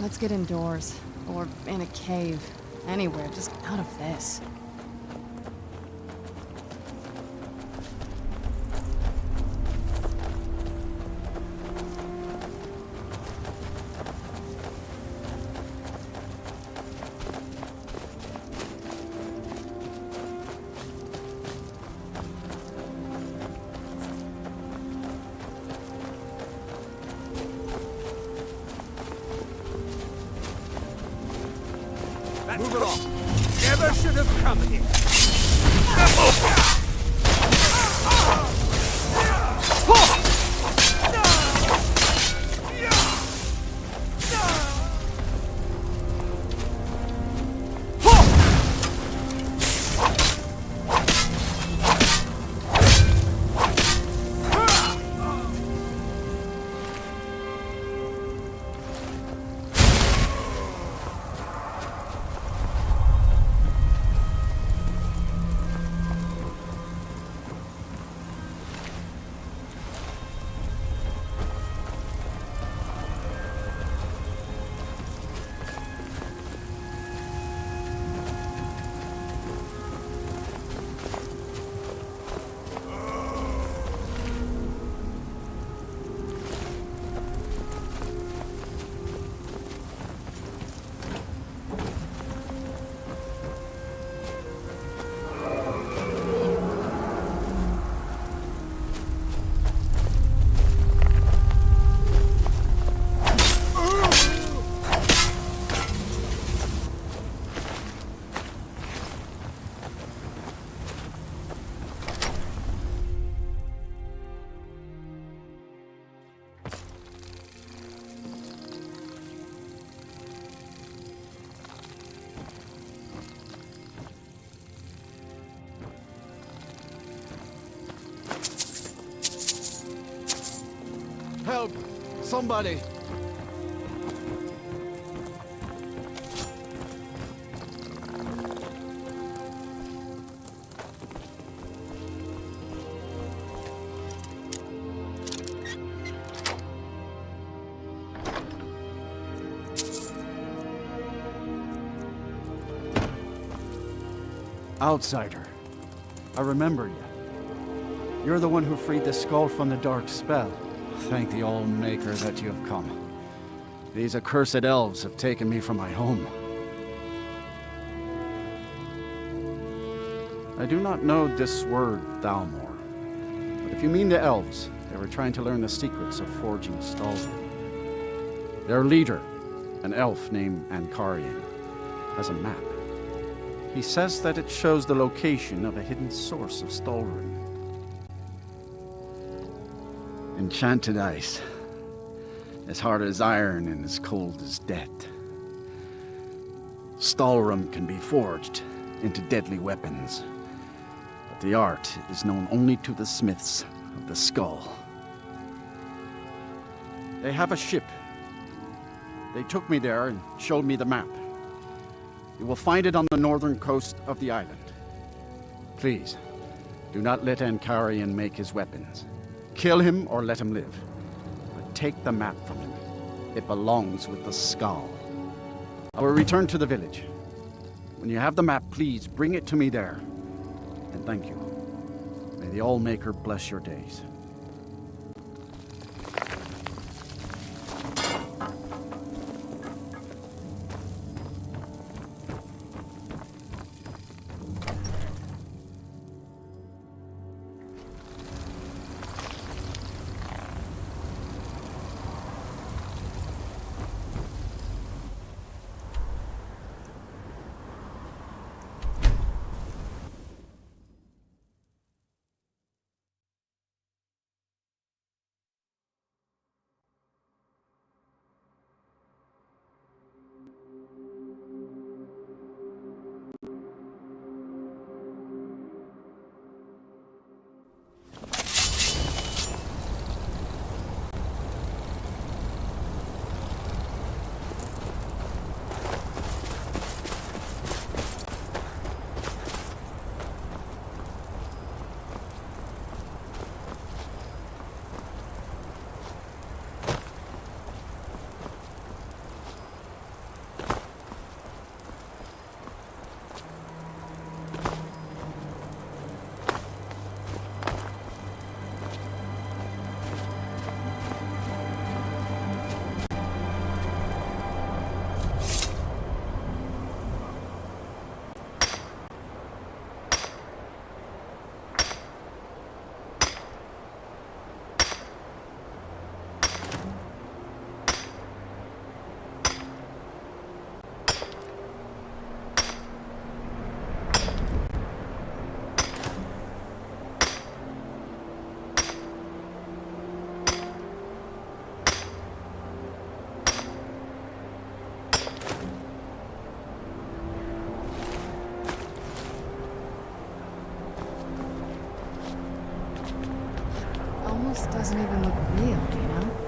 Let's get indoors. Or in a cave. Anywhere, just out of this. Move it on. Never should have come here. Help! Somebody! Outsider. I remember you. You're the one who freed the skull from the dark spell. Thank the All-Maker that you have come. These accursed elves have taken me from my home. I do not know this word, Thalmor. But if you mean the elves, they were trying to learn the secrets of forging Stalwart. Their leader, an elf named Ankarian, has a map. He says that it shows the location of a hidden source of Stalwart. Enchanted ice, as hard as iron and as cold as death. Stalwart can be forged into deadly weapons, but the art is known only to the smiths of the skull. They have a ship. They took me there and showed me the map. You will find it on the northern coast of the island. Please, do not let Ankarian make his weapons. Kill him or let him live. But take the map from him. It belongs with the skull. I will return to the village. When you have the map, please bring it to me there. And thank you. May the All-Maker bless your days. doesn't even look real, you know?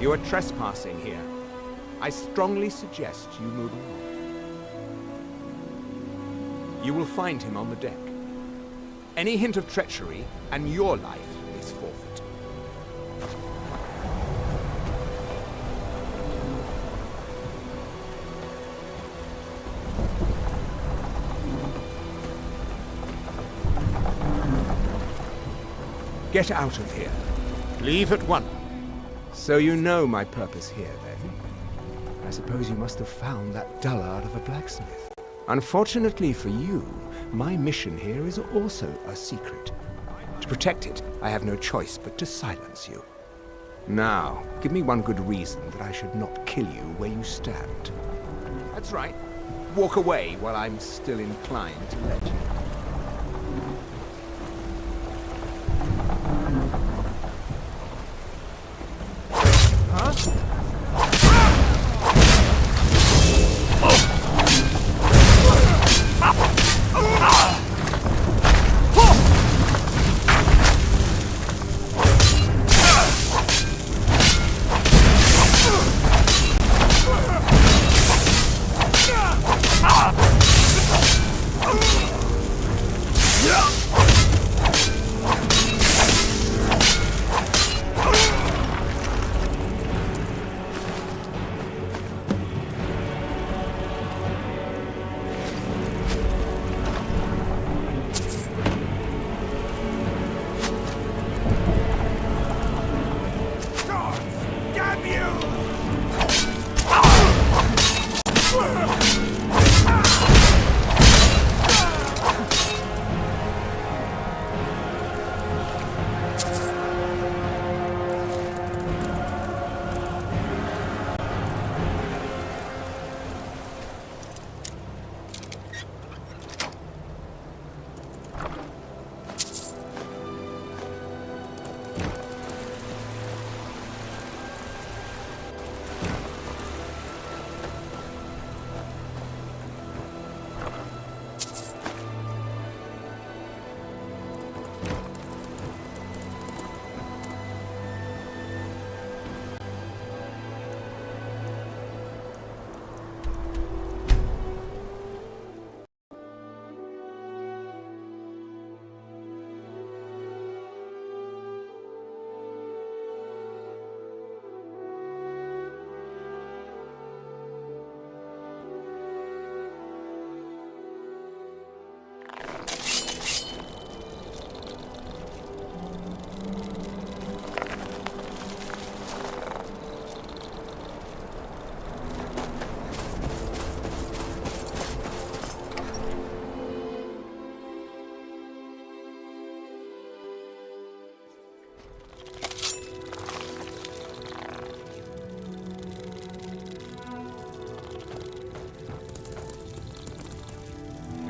You are trespassing here. I strongly suggest you move along. You will find him on the deck. Any hint of treachery, and your life is forfeit. Get out of here. Leave at once. So you know my purpose here, then? I suppose you must have found that dullard of a blacksmith. Unfortunately for you, my mission here is also a secret. To protect it, I have no choice but to silence you. Now, give me one good reason that I should not kill you where you stand. That's right. Walk away while I'm still inclined to let you.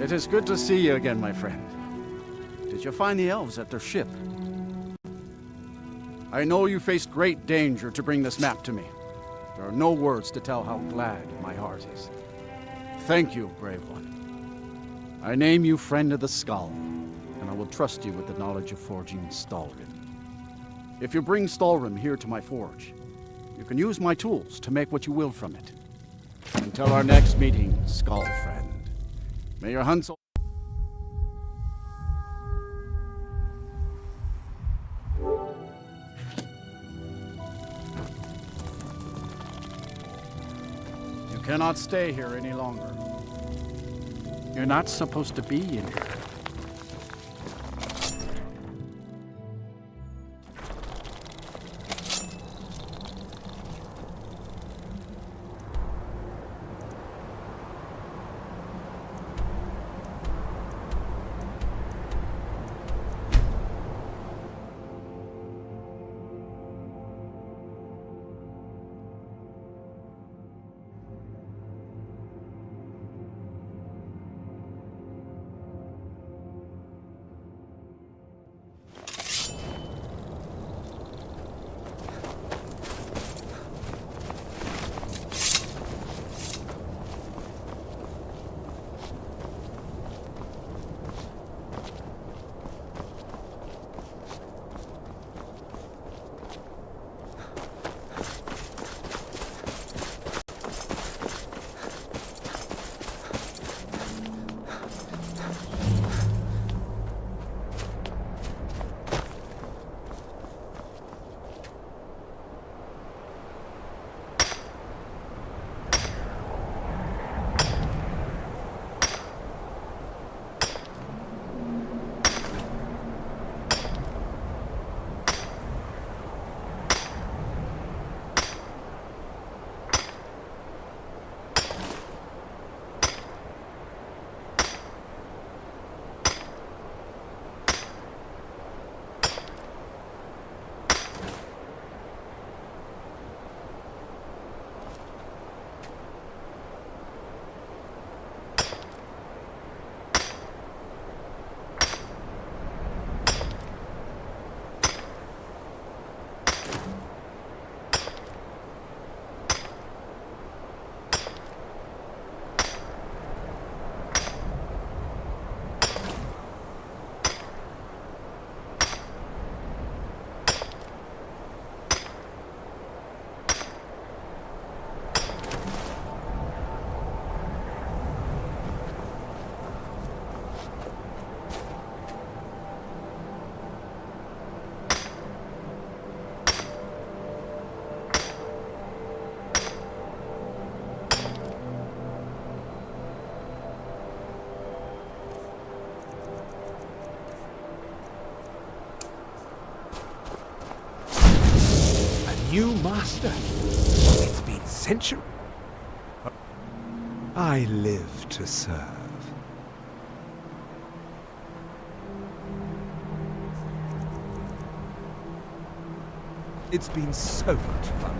It is good to see you again, my friend. Did you find the elves at their ship? I know you faced great danger to bring this map to me. There are no words to tell how glad my heart is. Thank you, brave one. I name you Friend of the Skull, and I will trust you with the knowledge of forging Stalrim. If you bring Stalrim here to my forge, you can use my tools to make what you will from it. Until our next meeting, Skull Friend. May your hunts... You cannot stay here any longer. You're not supposed to be in here. New master. It's been centuries. I live to serve. It's been so much fun.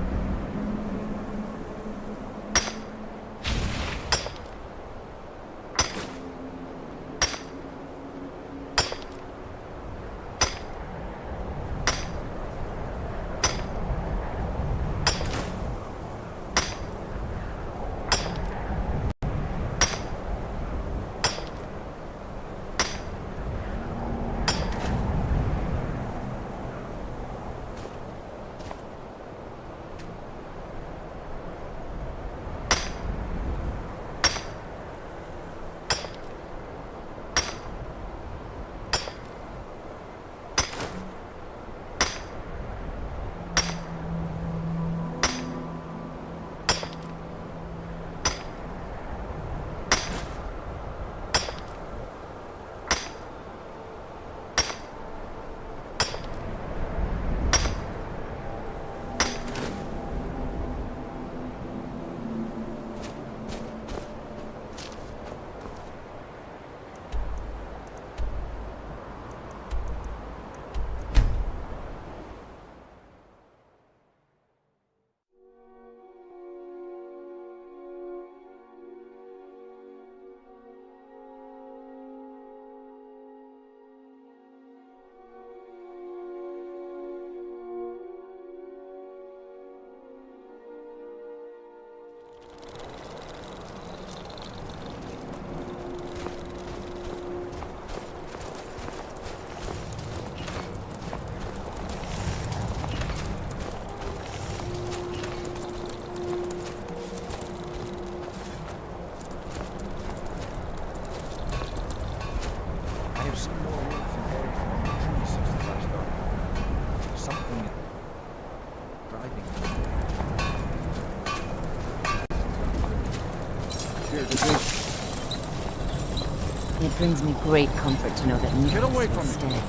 It brings me great comfort to know that Nicholas away will from me. stay.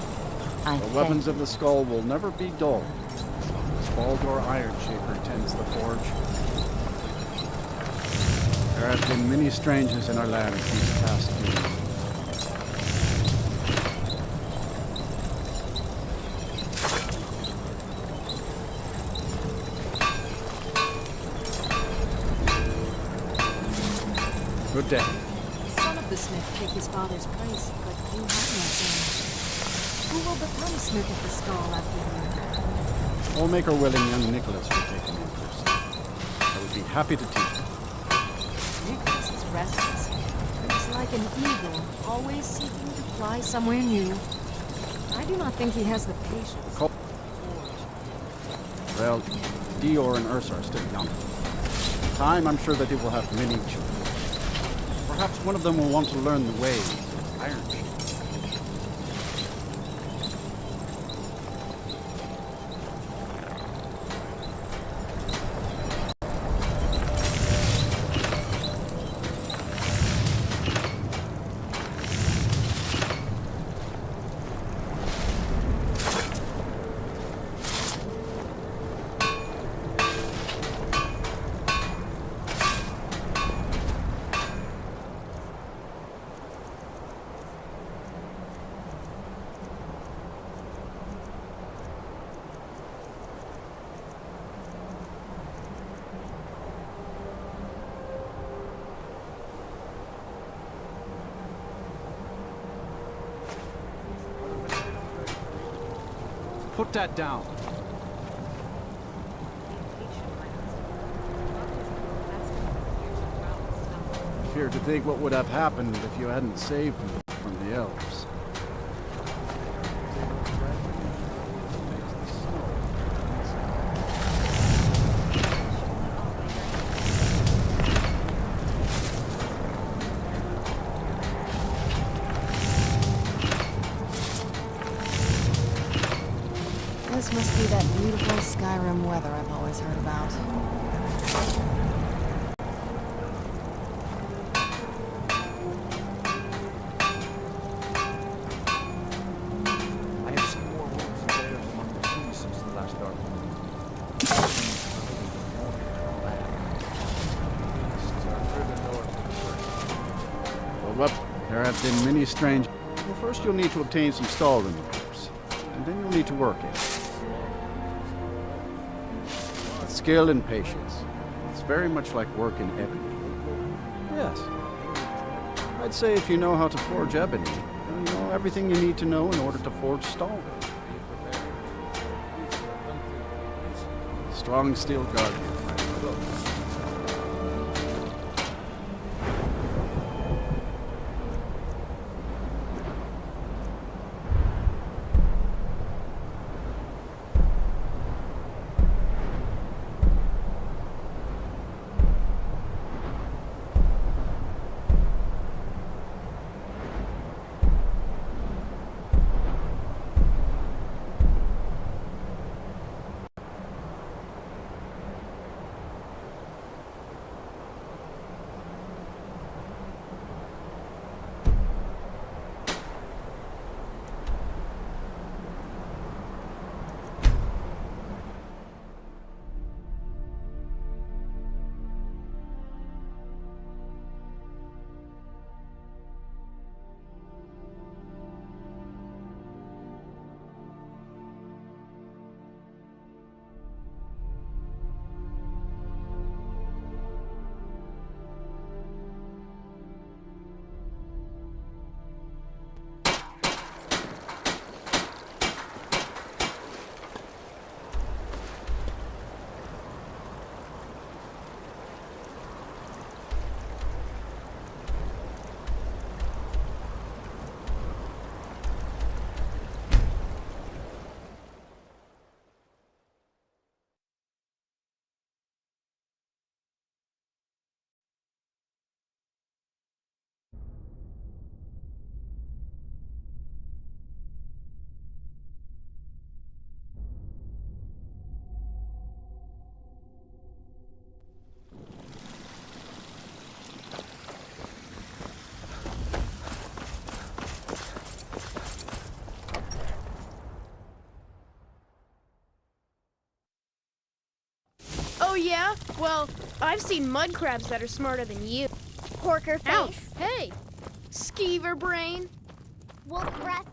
I The thank weapons of the skull will never be dull. As Baldur Ironshaper tends the forge. There have been many strangers in our land these past few years. Good day. The son of the smith take his father's place, but you have no son. Who will become smith of the skull after you? All maker willing young Nicholas will take an interest. I would be happy to teach him. Nicholas is restless. He's like an eagle, always seeking to fly somewhere new. I do not think he has the patience. Co- Well, Dior and Ursa are still young. In time, I'm sure that they will have many children. Perhaps one of them will want to learn the ways of Iron Shape. Put that down. I fear to think what would have happened if you hadn't saved me from the elves. This must be that beautiful Skyrim weather I've always heard about. I have seen more wolves and bears among the trees since the last dark moon. Well, there have been many strange... Well, first you'll need to obtain some stall in the course, and then you'll need to work it. With skill and patience. It's very much like work in ebony. Yes. I'd say if you know how to forge ebony, then you know everything you need to know in order to forge stall. Strong steel guardian. Yeah? Well, I've seen mud crabs that are smarter than you. Porker face. Ouch! Hey! Skeever brain! Wolf breath.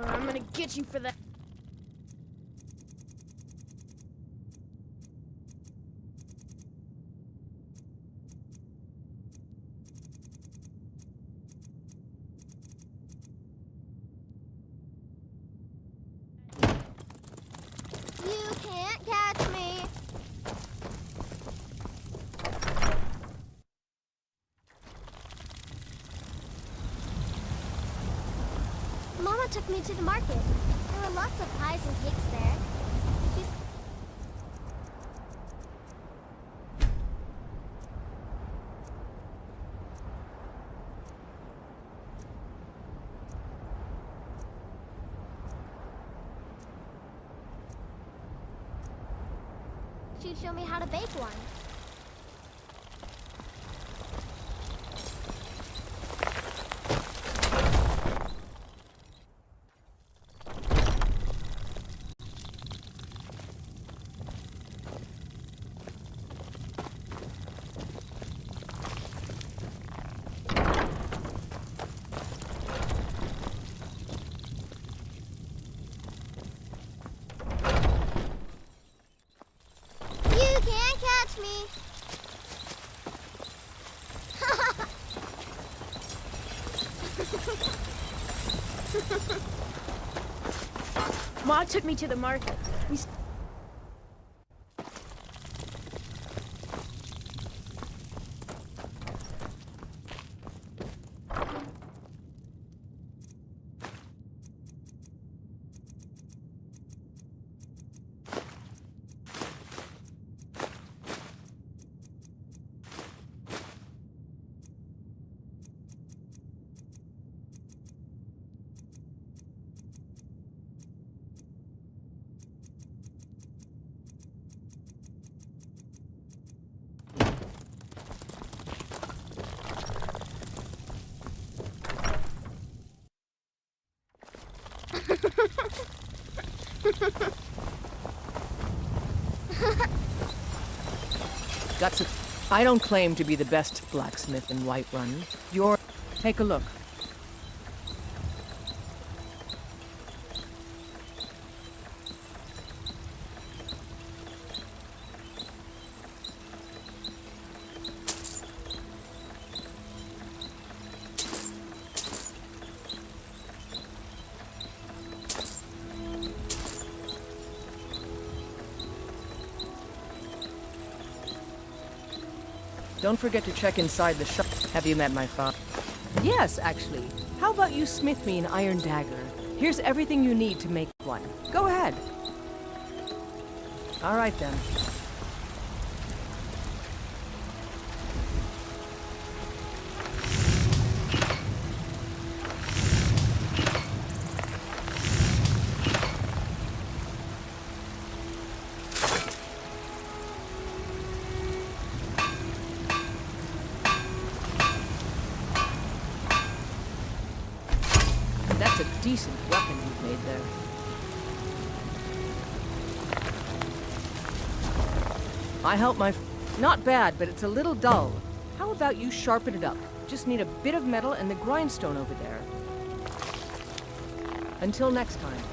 I'm gonna get you for that. You can't catch me. Mama took me to the market. There were lots of pies and cakes there. She's... She'd show me how to bake one. You can't catch me. Ma took me to the market. Got some. I don't claim to be the best blacksmith in Whiterun. You're. Take a look. Don't forget to check inside the shop. Have you met my father? Yes, actually. How about you smith me an iron dagger? Here's everything you need to make one. Go ahead. All right, then. That's a decent weapon you've made there. I help my... Not bad, but it's a little dull. How about you sharpen it up? Just need a bit of metal and the grindstone over there. Until next time.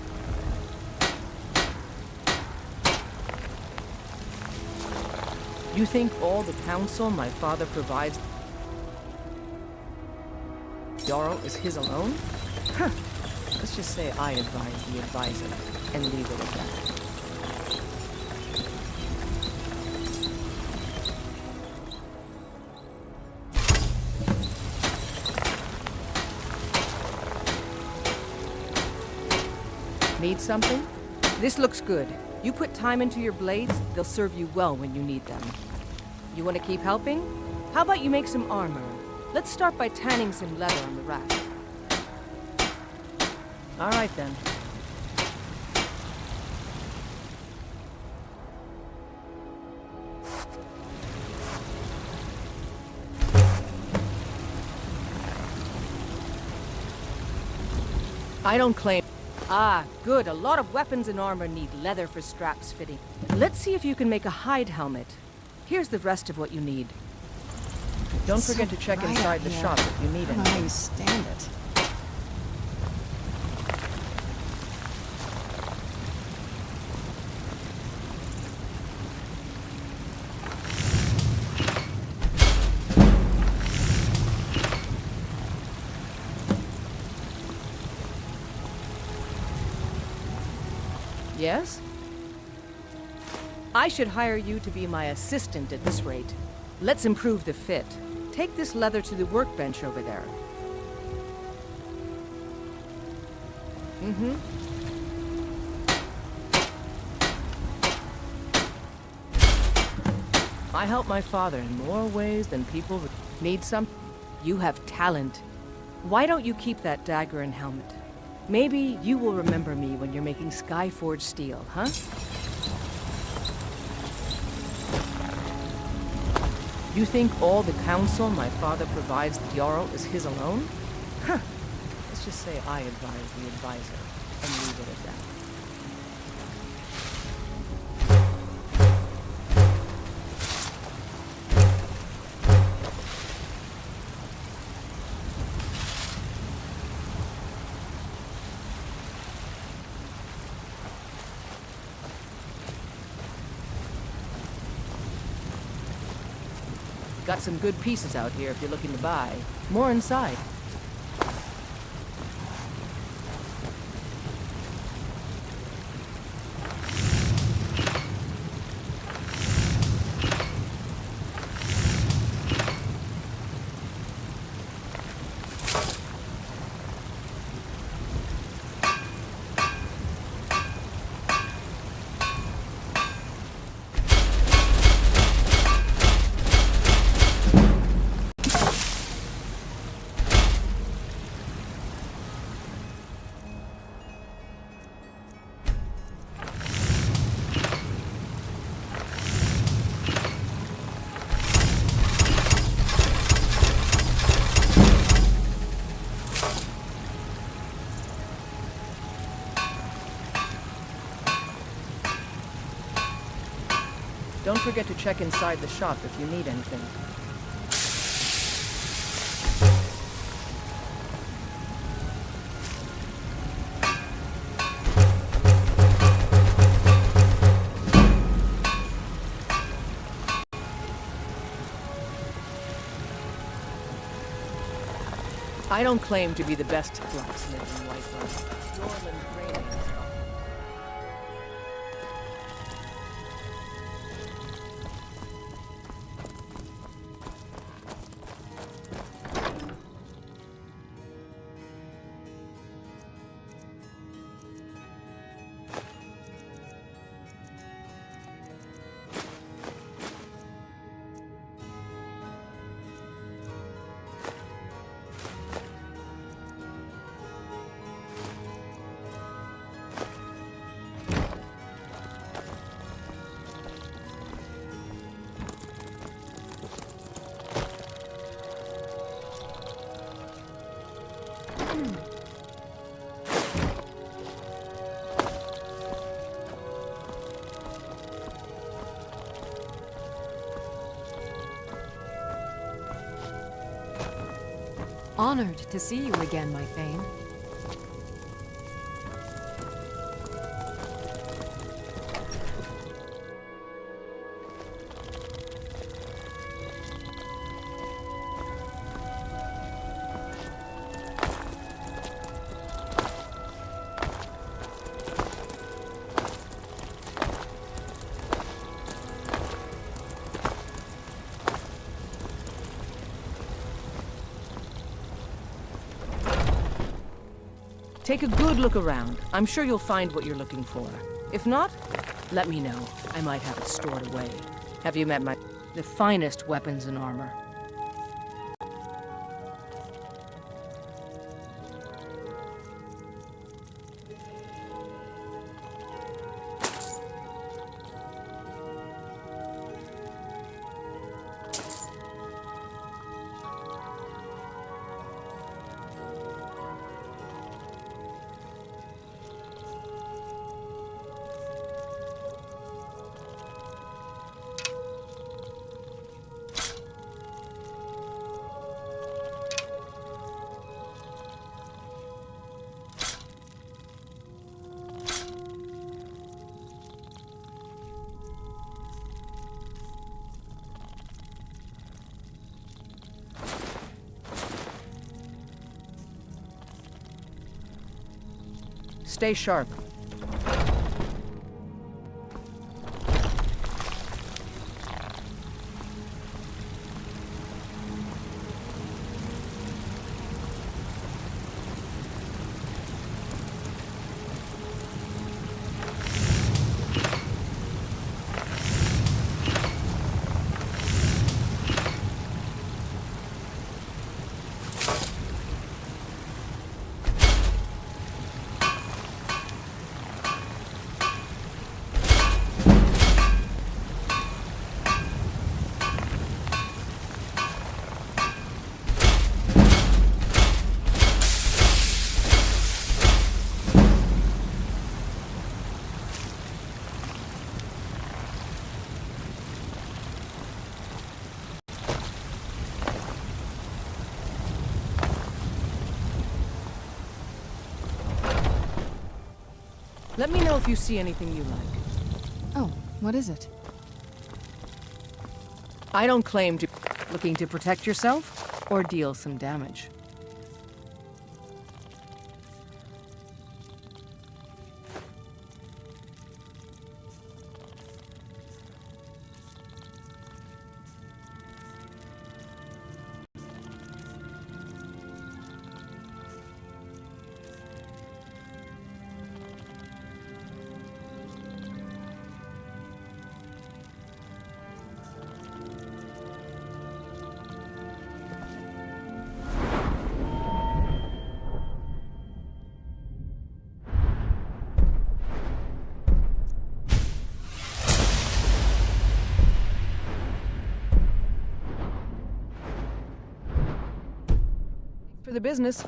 You think all the counsel my father provides Jarl is his alone? Huh. Let's just say I advise the advisor and leave it at that. Need something? This looks good. You put time into your blades, they'll serve you well when you need them. You want to keep helping? How about you make some armor? Let's start by tanning some leather on the rack. All right, then. I don't claim... Ah, good. A lot of weapons and armor need leather for straps fitting. Let's see if you can make a hide helmet. Here's the rest of what you need. Don't forget to check inside the shop if you need anything. How do you stand it? Yes? I should hire you to be my assistant at this rate. Let's improve the fit. Take this leather to the workbench over there. Mm-hmm. I help my father in more ways than people need some. You have talent. Why don't you keep that dagger and helmet? Maybe you will remember me when you're making Skyforged steel, huh? You think all the counsel my father provides the Jarl is his alone? Huh. Let's just say I advise the advisor, and leave it at that. Got some good pieces out here if you're looking to buy. More inside. Don't forget to check inside the shop if you need anything. I don't claim to be the best blacksmith in Whiterun. Yorland Graining is up. Honored to see you again, my Thane. Take a good look around. I'm sure you'll find what you're looking for. If not, let me know. I might have it stored away. Have you met the finest weapons and armor? Stay sharp. Let me know if you see anything you like. Oh, what is it? I don't claim to... Looking to protect yourself or deal some damage. For the business.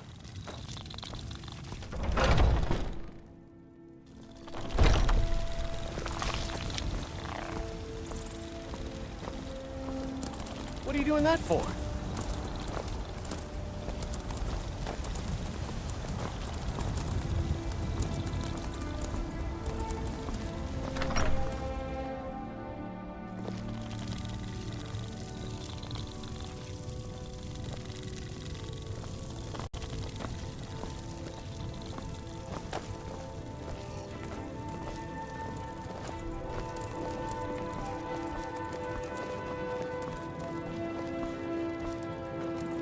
What are you doing that for?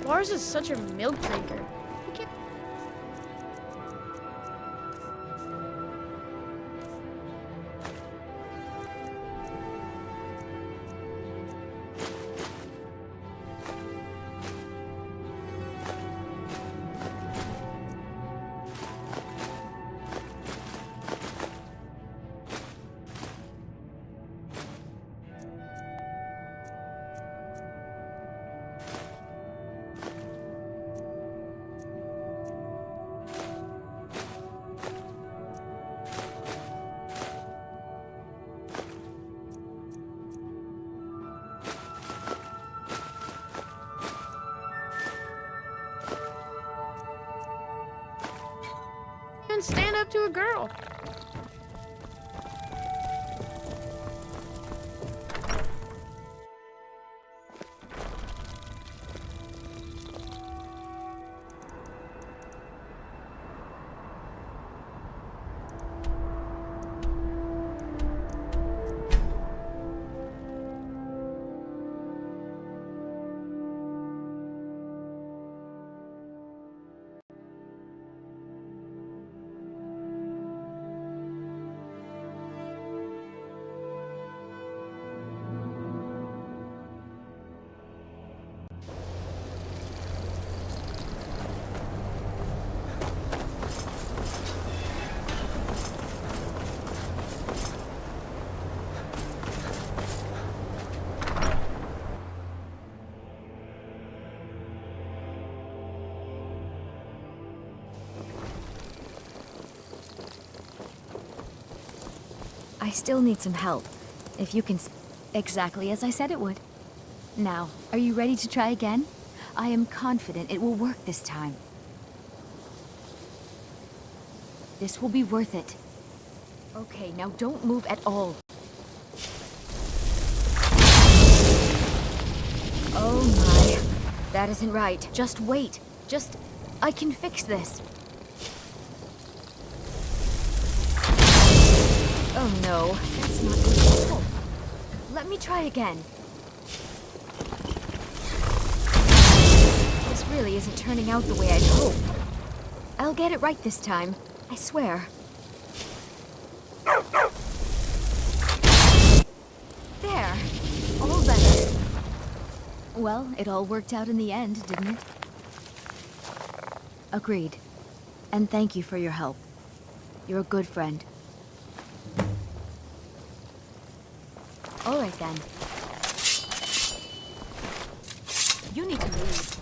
Lars is such a milk drinker. He can't... And stand up to a girl. I still need some help. If you can... Exactly as I said it would. Now, are you ready to try again? I am confident it will work this time. This will be worth it. Okay, now don't move at all. Oh my. That isn't right. Just wait. I can fix this. Oh no, that's not going to help. Let me try again. This really isn't turning out the way I'd hoped. I'll get it right this time. I swear. There. All better. Well, it all worked out in the end, didn't it? Agreed. And thank you for your help. You're a good friend. All right, then. You need to leave.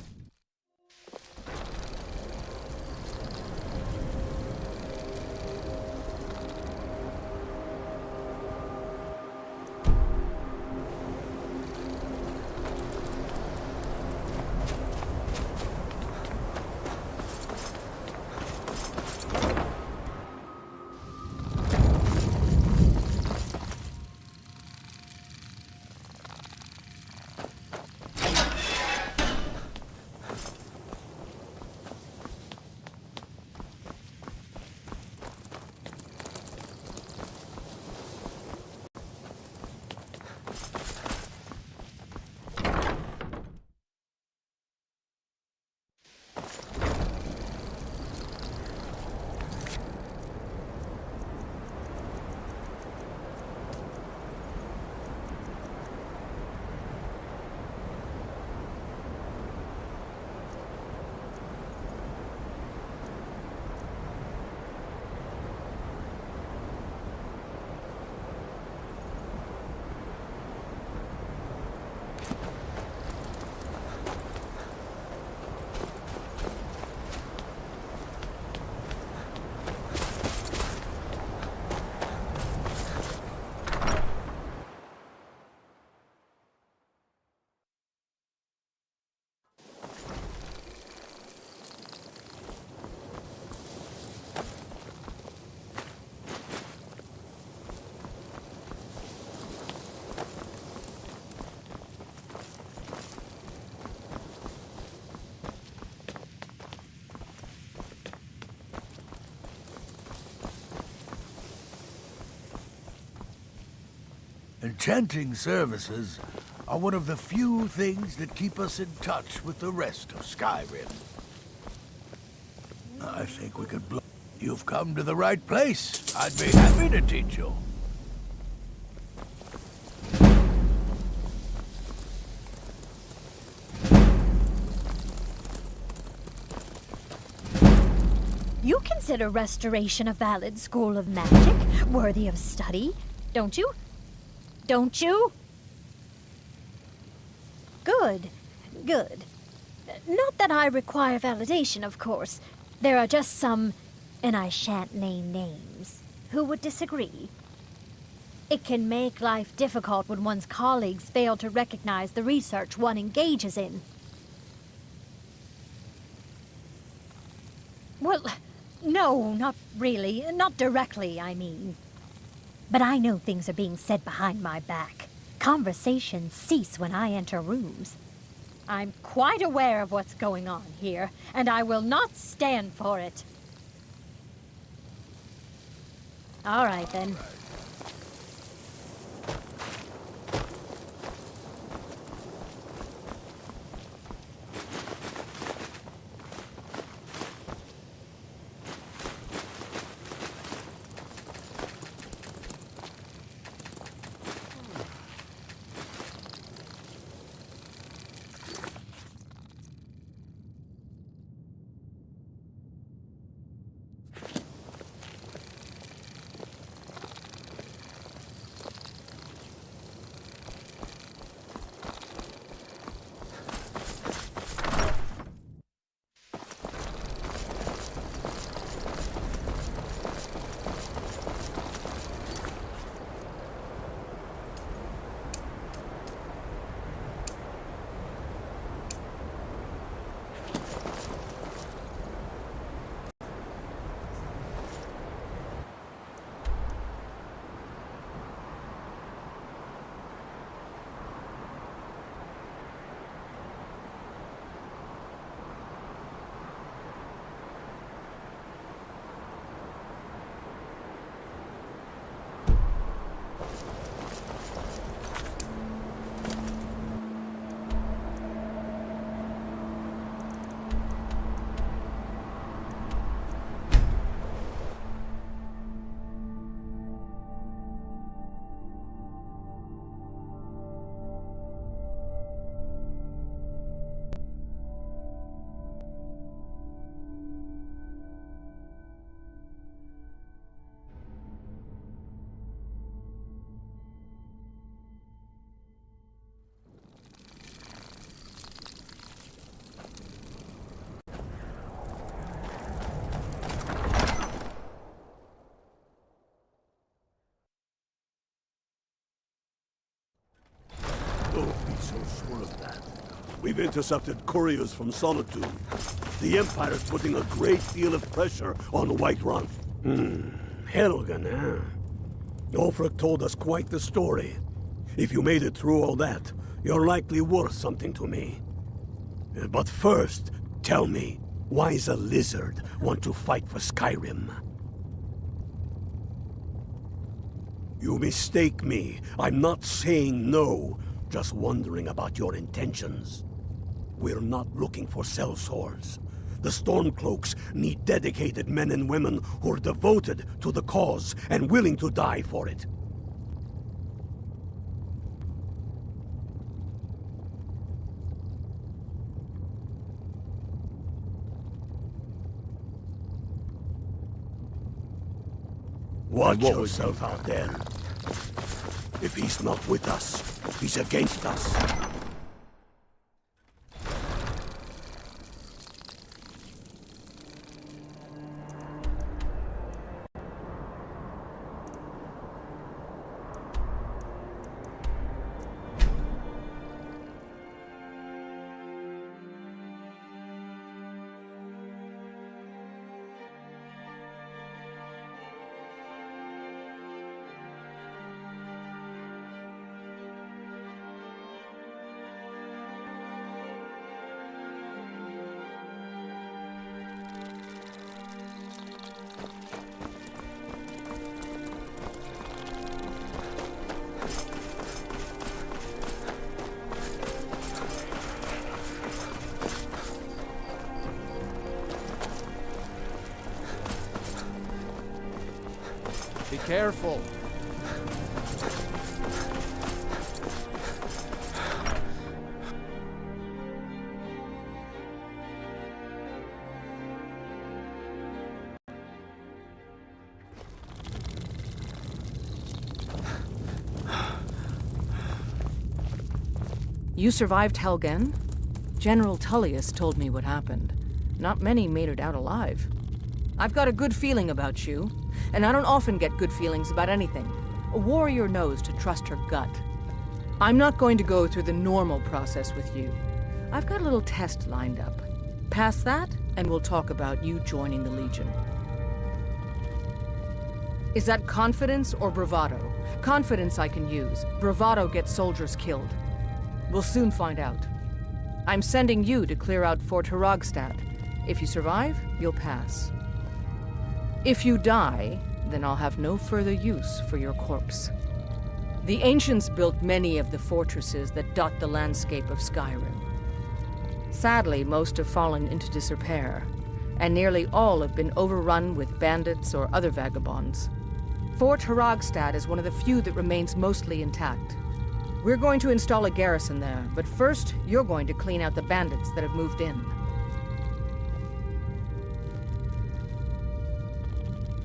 Enchanting services are one of the few things that keep us in touch with the rest of Skyrim. I think we could blow. You've come to the right place. I'd be happy to teach you. You consider restoration a valid school of magic, worthy of study, don't you? Don't you? Good. Good. Not that I require validation, of course. There are just some, and I shan't name names, who would disagree. It can make life difficult when one's colleagues fail to recognize the research one engages in. Well, no, not really. Not directly, I mean. But I know things are being said behind my back. Conversations cease when I enter rooms. I'm quite aware of what's going on here, and I will not stand for it. All right, then. Don't be so sure of that. We've intercepted couriers from Solitude. The Empire is putting a great deal of pressure on Whiterun. Helgen, huh? Ulfric told us quite the story. If you made it through all that, you're likely worth something to me. But first, tell me, why does a lizard want to fight for Skyrim? You mistake me. I'm not saying no, just wondering about your intentions. We're not looking for sellswords. The Stormcloaks need dedicated men and women who are devoted to the cause and willing to die for it. Watch yourself out there. If he's not with us, he's against us. Be careful. You survived Helgen? General Tullius told me what happened. Not many made it out alive. I've got a good feeling about you, and I don't often get good feelings about anything. A warrior knows to trust her gut. I'm not going to go through the normal process with you. I've got a little test lined up. Pass that, and we'll talk about you joining the Legion. Is that confidence or bravado? Confidence I can use. Bravado gets soldiers killed. We'll soon find out. I'm sending you to clear out Fort Hrogstad. If you survive, you'll pass. If you die, then I'll have no further use for your corpse. The ancients built many of the fortresses that dot the landscape of Skyrim. Sadly, most have fallen into disrepair, and nearly all have been overrun with bandits or other vagabonds. Fort Hrogstad is one of the few that remains mostly intact. We're going to install a garrison there, but first, you're going to clean out the bandits that have moved in.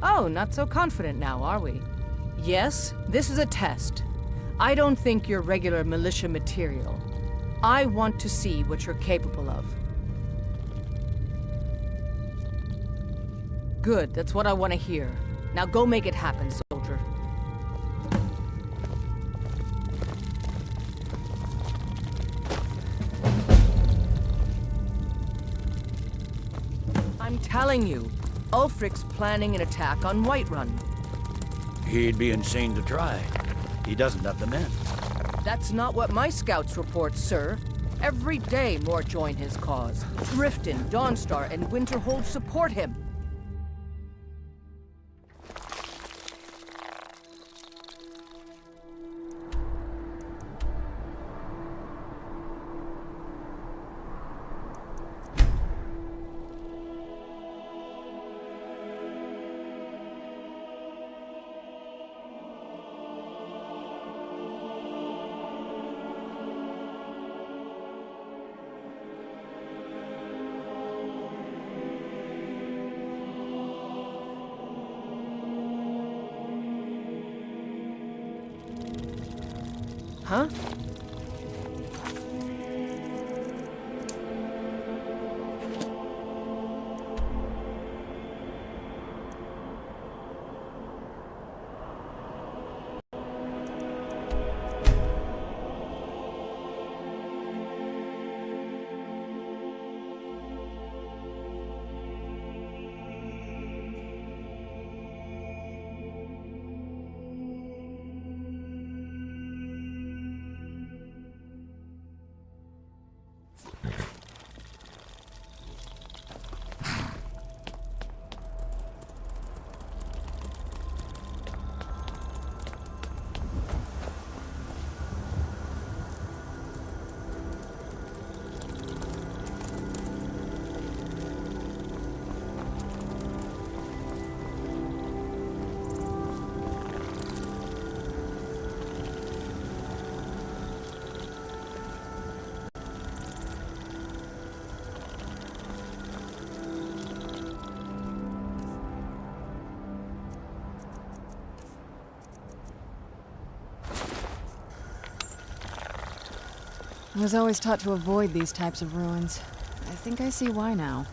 Oh, not so confident now, are we? Yes, this is a test. I don't think you're regular militia material. I want to see what you're capable of. Good, that's what I want to hear. Now go make it happen, soldier. I'm telling you, Ulfric's planning an attack on Whiterun. He'd be insane to try. He doesn't have the men. That's not what my scouts report, sir. Every day more join his cause. Riften, Dawnstar, and Winterhold support him. Huh? I was always taught to avoid these types of ruins. I think I see why now.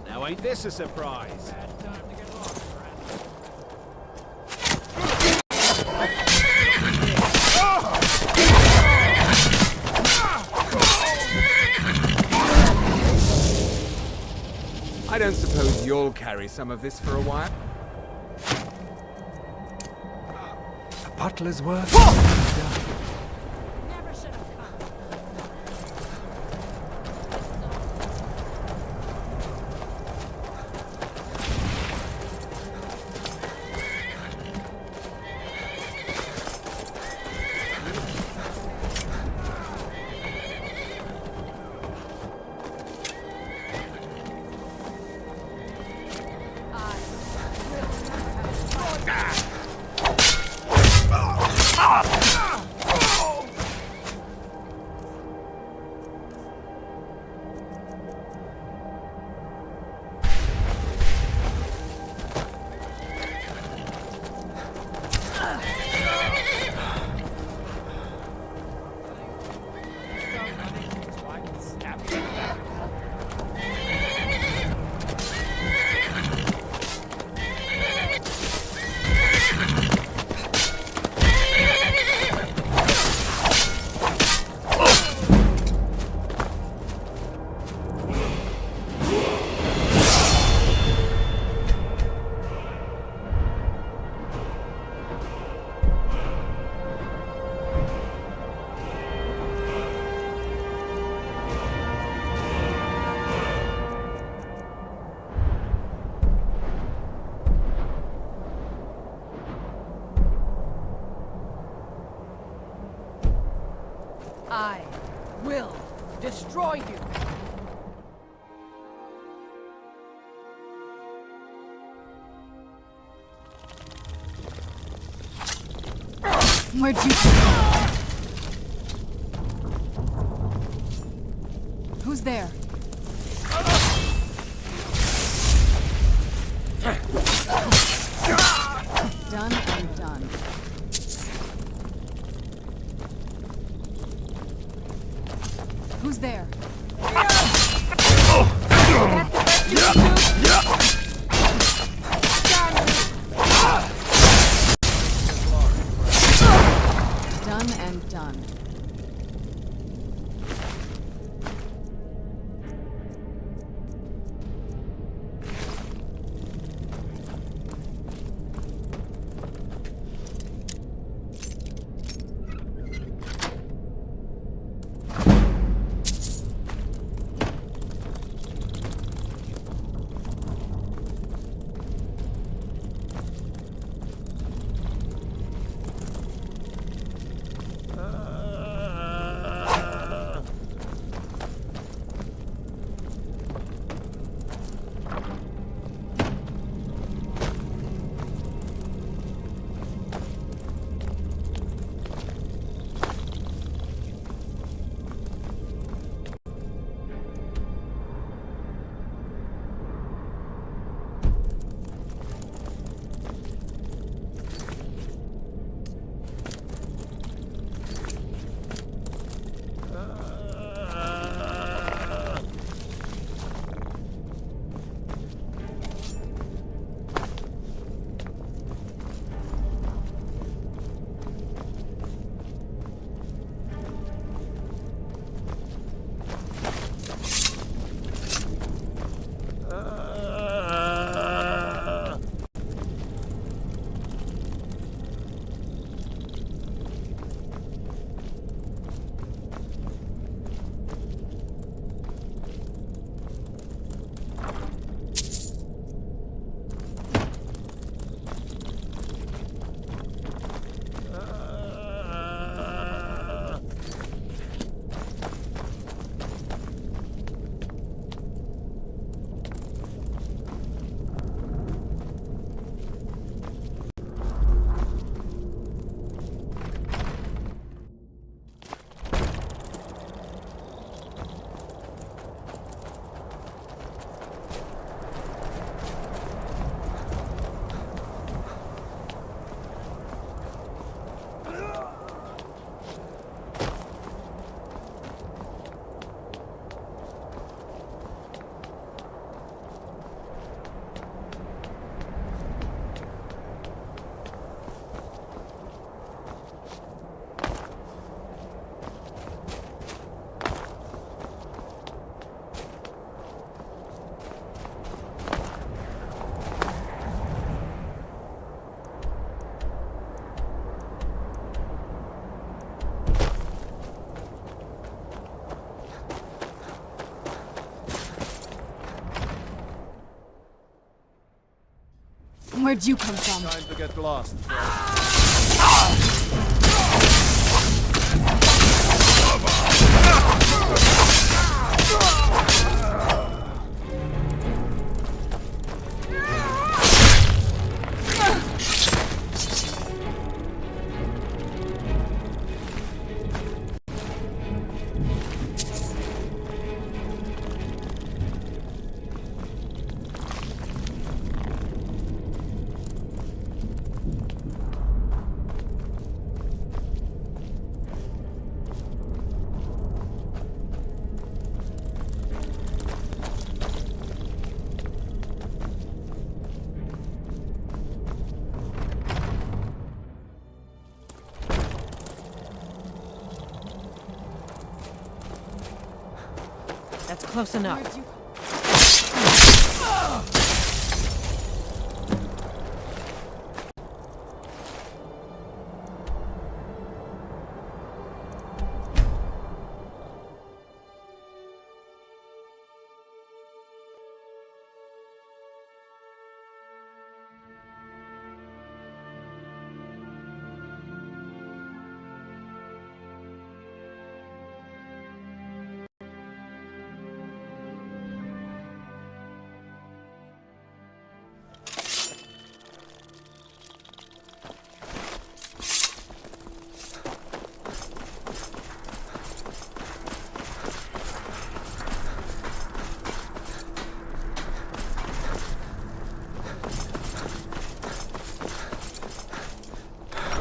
Now ain't this a surprise? I don't suppose you'll carry some of this for a while? A butler's work. I will destroy you. Where'd you... Who's there? Done and done. Who's there? Done and done. Where'd you come from? Time to get lost. That's close enough.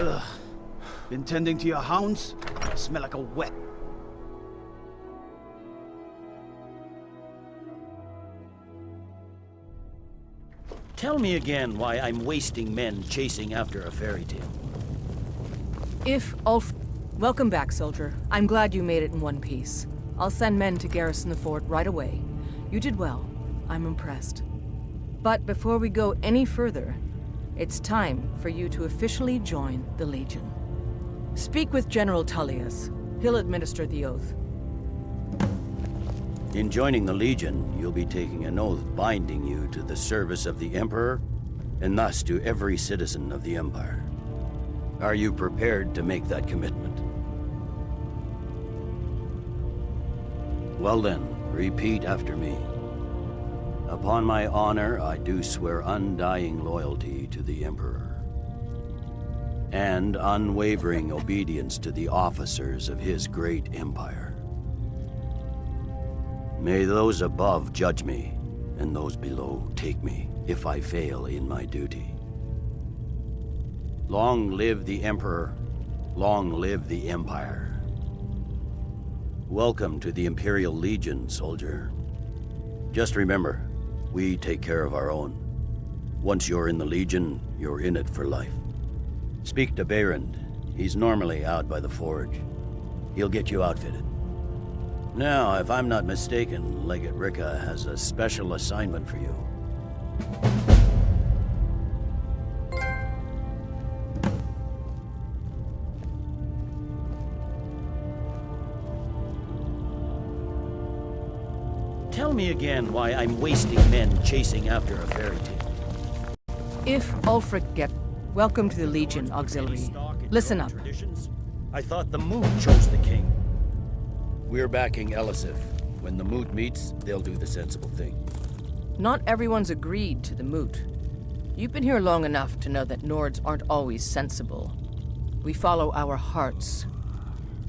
Ugh. Been tending to your hounds? Smell like a wet. Tell me again why I'm wasting men chasing after a fairy tale. Welcome back, soldier. I'm glad you made it in one piece. I'll send men to garrison the fort right away. You did well. I'm impressed. But before we go any further, it's time for you to officially join the Legion. Speak with General Tullius. He'll administer the oath. In joining the Legion, you'll be taking an oath binding you to the service of the Emperor, and thus to every citizen of the Empire. Are you prepared to make that commitment? Well then, repeat after me. Upon my honor, I do swear undying loyalty to the Emperor, and unwavering obedience to the officers of his great empire. May those above judge me, and those below take me, if I fail in my duty. Long live the Emperor, long live the Empire. Welcome to the Imperial Legion, soldier. Just remember, we take care of our own. Once you're in the Legion, you're in it for life. Speak to Behrend. He's normally out by the forge. He'll get you outfitted. Now, if I'm not mistaken, Legate Ricka has a special assignment for you. Tell me again why I'm wasting men chasing after a fairy tale. If Ulfric get... Welcome to the Legion, Auxiliary. Listen up. I thought the Moot chose the king. We're backing Elisif. When the Moot meets, they'll do the sensible thing. Not everyone's agreed to the Moot. You've been here long enough to know that Nords aren't always sensible. We follow our hearts.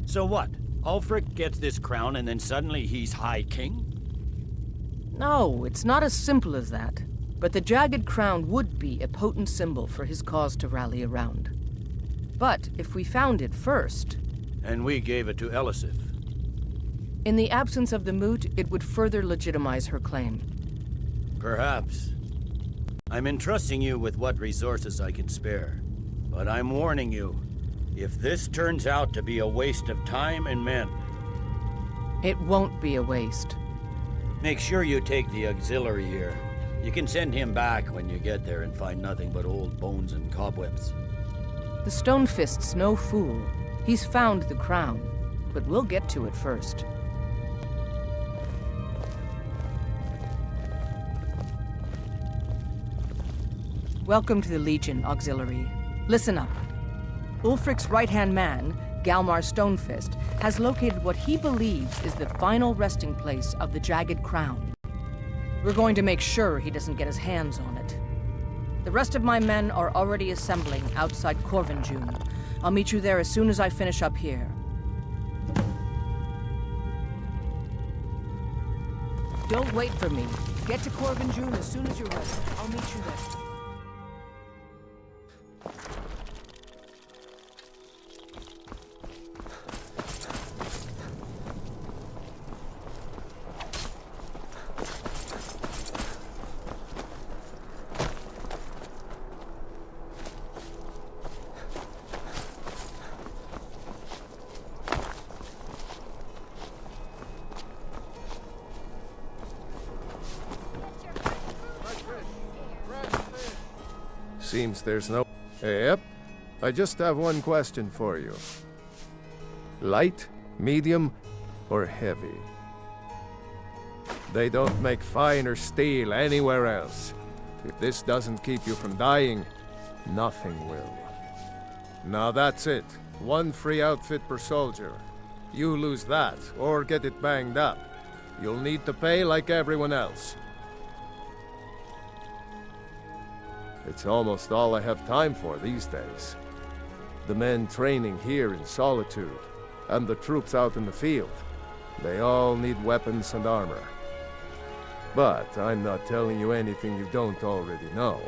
So what? Ulfric gets this crown and then suddenly he's High King? No, it's not as simple as that. But the Jagged Crown would be a potent symbol for his cause to rally around. But if we found it first... And we gave it to Elisif. In the absence of the Moot, it would further legitimize her claim. Perhaps. I'm entrusting you with what resources I can spare. But I'm warning you, if this turns out to be a waste of time and men... It won't be a waste. Make sure you take the auxiliary here. You can send him back when you get there and find nothing but old bones and cobwebs. The Stonefist's no fool. He's found the crown, but we'll get to it first. Welcome to the Legion, Auxiliary. Listen up. Ulfric's right-hand man, Galmar Stonefist, has located what he believes is the final resting place of the Jagged Crown. We're going to make sure he doesn't get his hands on it. The rest of my men are already assembling outside Corvinjune. I'll meet you there as soon as I finish up here. Don't wait for me. Get to Corvinjune as soon as you're ready. I'll meet you there. Seems there's no... Yep. I just have one question for you. Light, medium, or heavy? They don't make finer steel anywhere else. If this doesn't keep you from dying, nothing will. Now that's it. One free outfit per soldier. You lose that, or get it banged up. You'll need to pay like everyone else. It's almost all I have time for these days. The men training here in Solitude, and the troops out in the field, they all need weapons and armor. But I'm not telling you anything you don't already know.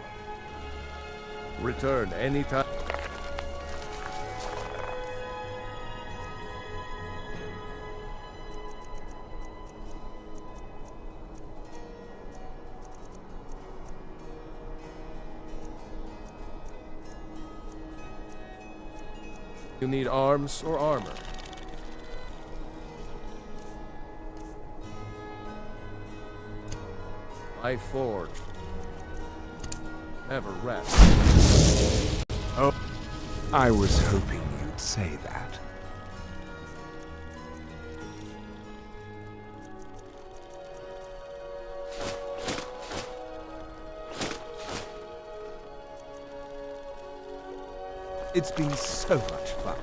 Return anytime. You need arms or armor? I forge. Never rest. Oh, I was hoping you'd say that. It's been so much fun.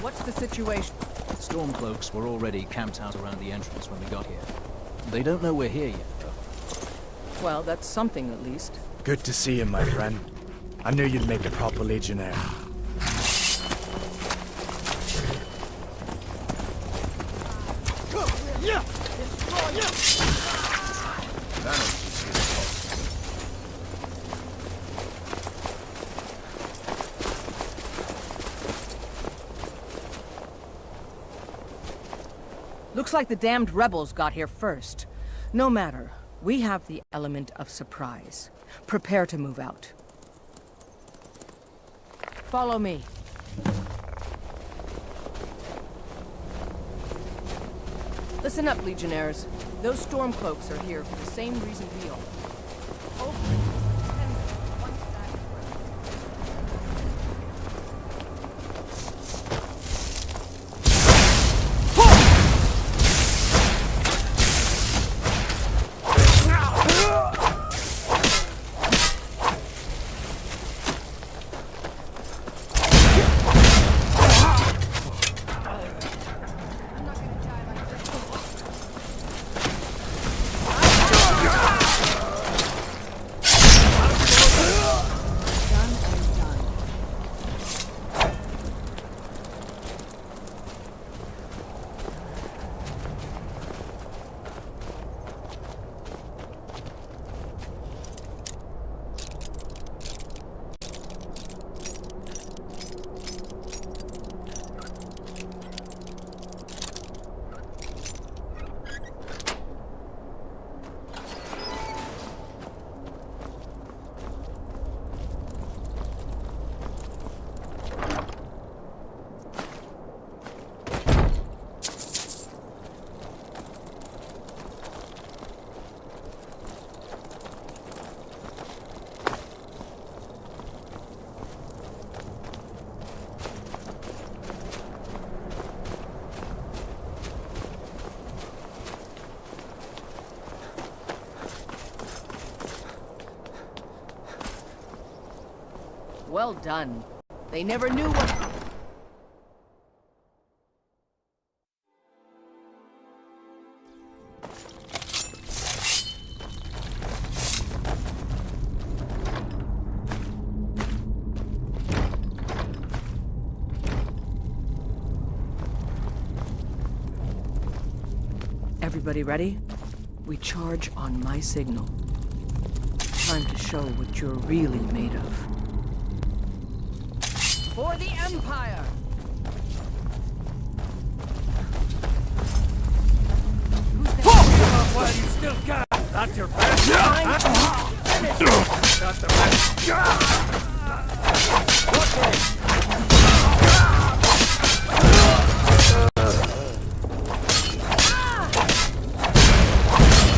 What's the situation? Stormcloaks were already camped out around the entrance when we got here. They don't know we're here yet, though. Well, that's something at least. Good to see you, my friend. I knew you'd make a proper legionnaire. Looks like the damned rebels got here first. No matter. We have the element of surprise. Prepare to move out. Follow me. Listen up, Legionnaires. Those Stormcloaks are here for the same reason we are. Well done. They never knew what... Everybody ready? We charge on my signal. Time to show what you're really made of. For the Empire! While you still can. That's your best. Not the best.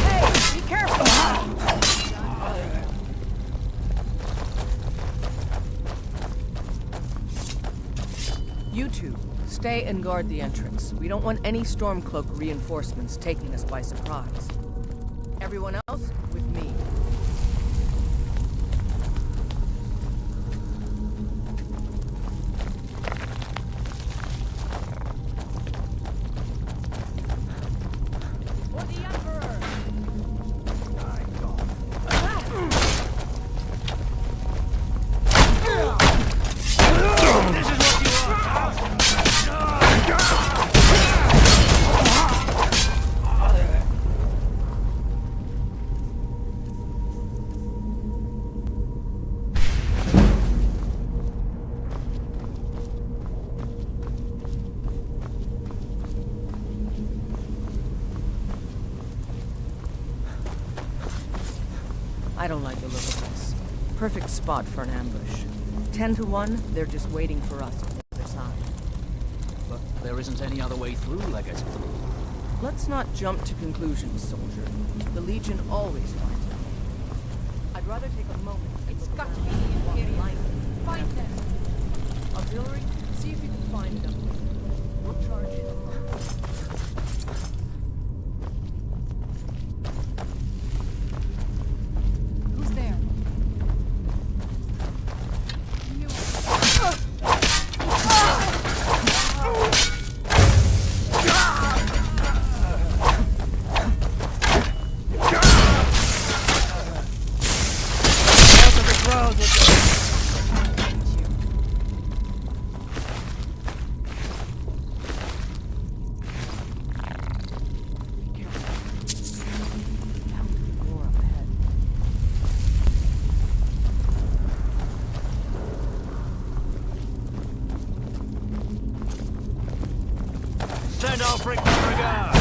Hey, be careful! You two, stay and guard the entrance. We don't want any Stormcloak reinforcements taking us by surprise. Everyone else, with me. For the Emperor! This is what you want. I don't like the look of this. Perfect spot for an ambush. 10 to 1, they're just waiting for us on the other side. But there isn't any other way through, like I said. Let's not jump to conclusions, soldier. The Legion always finds them. I'd rather take a moment. It's got to be the Imperials. Find them! Auxiliary, see if you can find them. We'll charge in. Who's there? Send all freaking regard.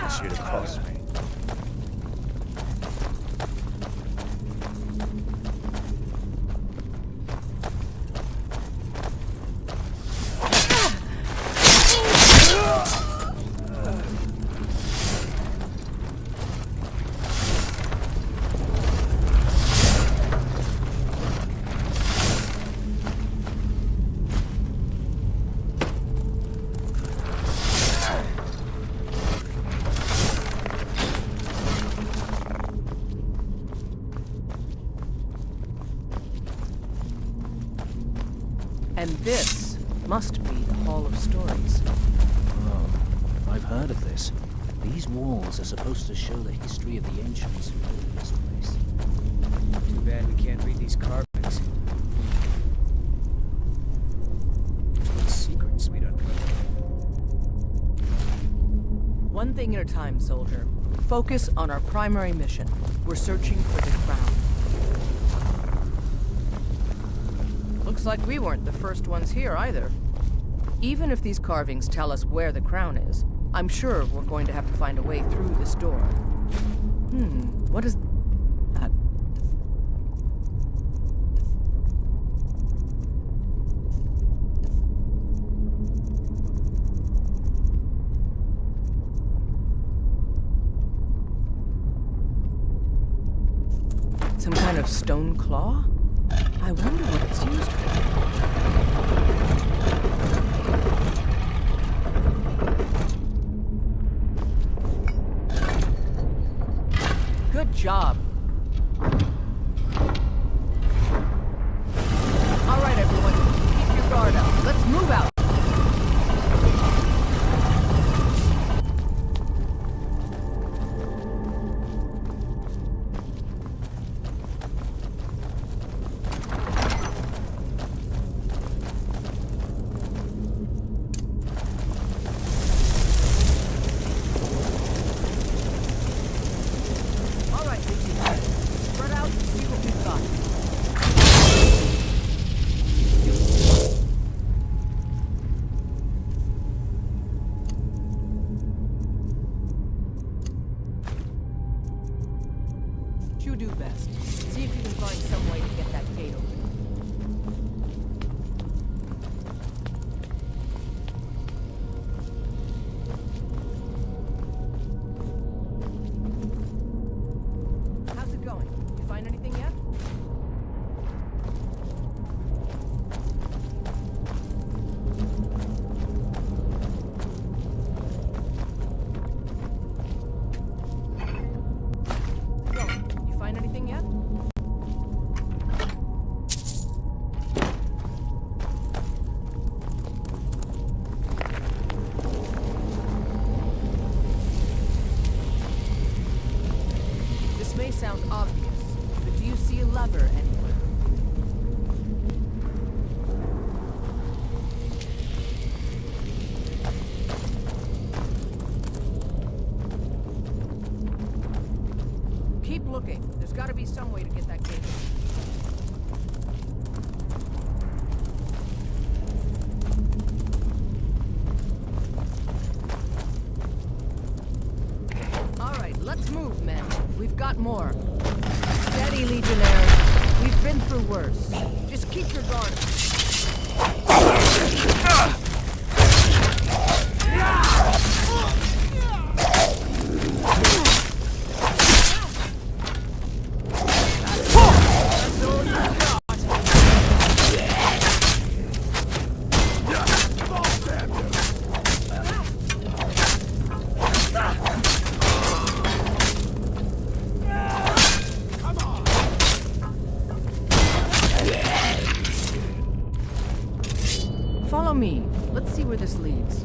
Should have cost me. And this must be the Hall of Stories. Oh, I've heard of this. These walls are supposed to show the history of the ancients who built this place. Too bad we can't read these carvings. What secrets we'd uncover. One thing at a time, soldier. Focus on our primary mission. We're searching for the crown. Looks like we weren't the first ones here either. Even if these carvings tell us where the crown is, I'm sure we're going to have to find a way through this door. What is that? Some kind of stone claw? I wonder what it's used for. Good job. All right, everyone. Keep your guard up. Let's move out. You do best. See if you can find some way to get that gate open. How's it going? You find anything yet? Anything yet? This may sound obvious, but do you see a lever anywhere? Keep looking. There's got to be some way to get that gate open. All right, let's move, men. We've got more. Steady, Legionnaires. We've been through worse. Just keep your guard up. Follow me. Let's see where this leads.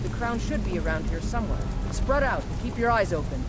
The crown should be around here somewhere. Spread out and keep your eyes open.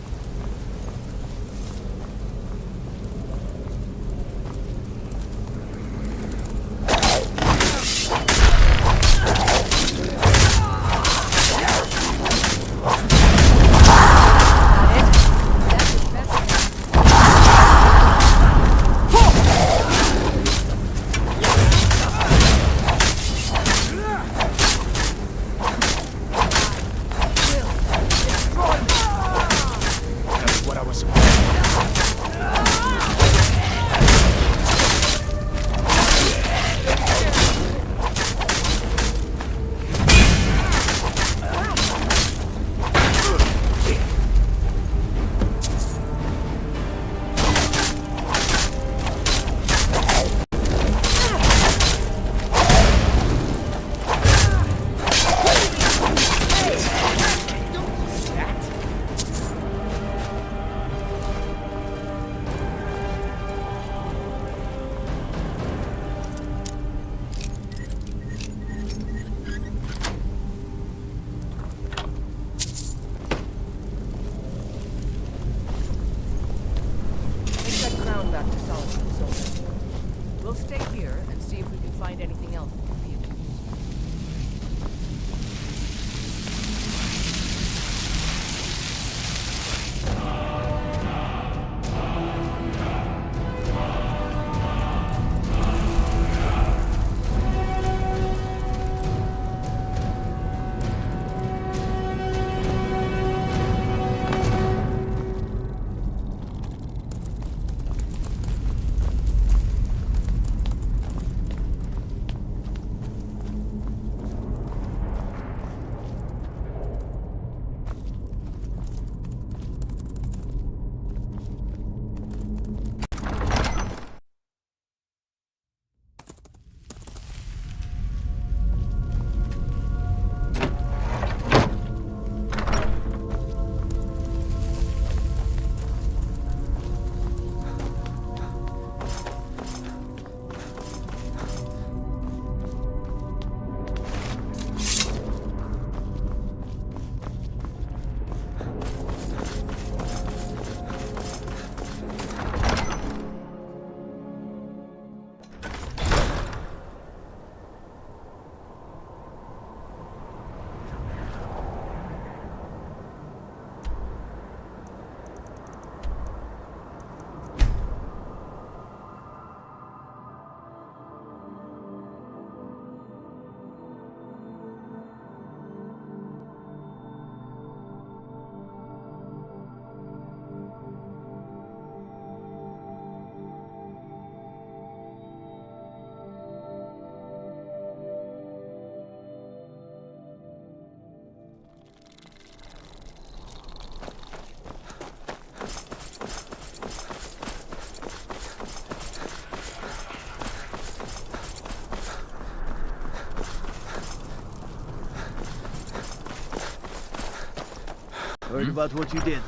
Heard about what you did.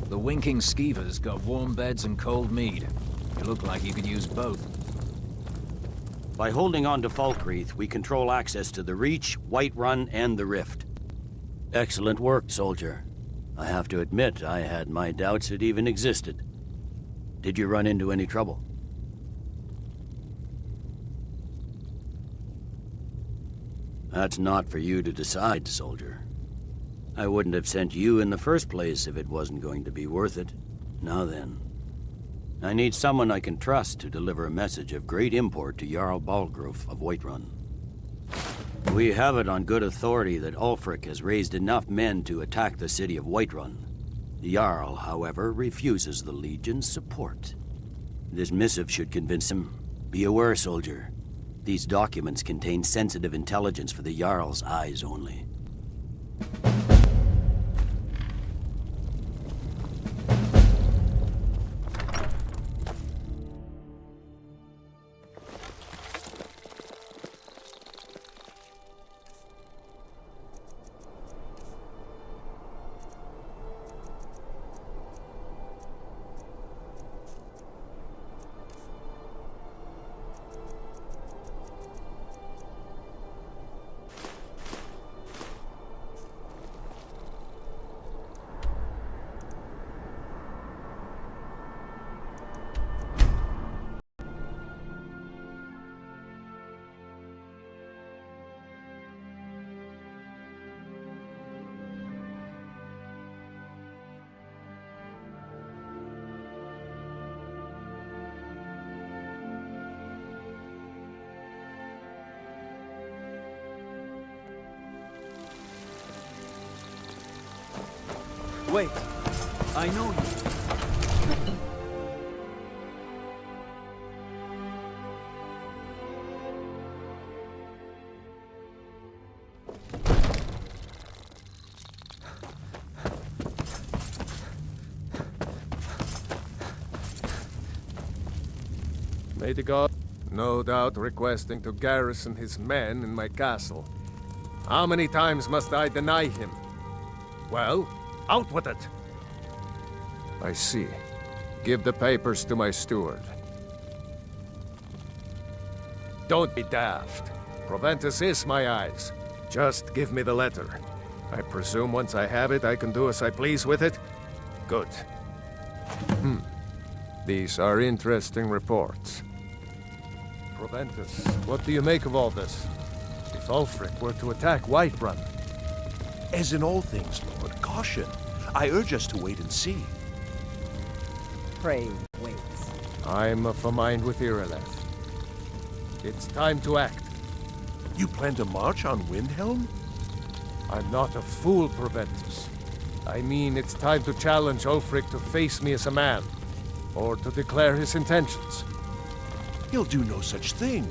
The winking skeevers got warm beds and cold mead. You look like you could use both. By holding on to Falkreath, we control access to the Reach, Whiterun, and the Rift. Excellent work, soldier. I have to admit, I had my doubts it even existed. Did you run into any trouble? That's not for you to decide, soldier. I wouldn't have sent you in the first place if it wasn't going to be worth it. Now then. I need someone I can trust to deliver a message of great import to Jarl Balgrove of Whiterun. We have it on good authority that Ulfric has raised enough men to attack the city of Whiterun. The Jarl, however, refuses the Legion's support. This missive should convince him. Be aware, soldier. These documents contain sensitive intelligence for the Jarl's eyes only. Wait, I know you. May the god, no doubt requesting to garrison his men in my castle. How many times must I deny him? Well, out with it! I see. Give the papers to my steward. Don't be daft. Proventus is my eyes. Just give me the letter. I presume once I have it, I can do as I please with it? Good. These are interesting reports. Proventus, what do you make of all this? If Ulfric were to attack Whiterun... As in all things, Lord, caution. I urge us to wait and see. Pray, wait. I'm of a mind with Irileth. It's time to act. You plan to march on Windhelm? I'm not a fool, Proventus. I mean, it's time to challenge Ulfric to face me as a man, or to declare his intentions. He'll do no such thing.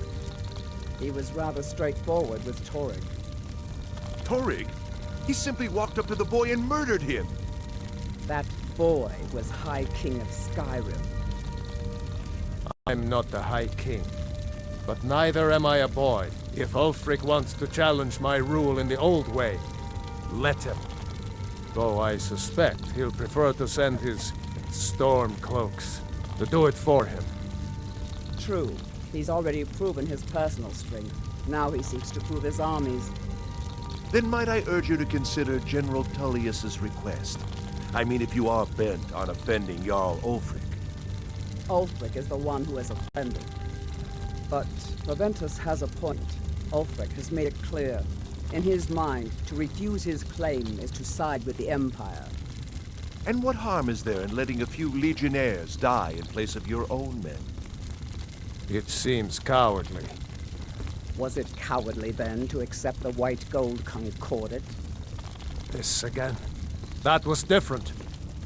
He was rather straightforward with Torrig. Torrig? He simply walked up to the boy and murdered him. That boy was High King of Skyrim. I'm not the High King, but neither am I a boy. If Ulfric wants to challenge my rule in the old way, let him. Though I suspect he'll prefer to send his storm cloaks to do it for him. True. He's already proven his personal strength. Now he seeks to prove his armies. Then might I urge you to consider General Tullius's request? I mean, if you are bent on offending Jarl Ulfric. Ulfric is the one who has offended. But Proventus has a point. Ulfric has made it clear. In his mind, to refuse his claim is to side with the Empire. And what harm is there in letting a few legionnaires die in place of your own men? It seems cowardly. Was it cowardly, then, to accept the white gold concordat? This again? That was different.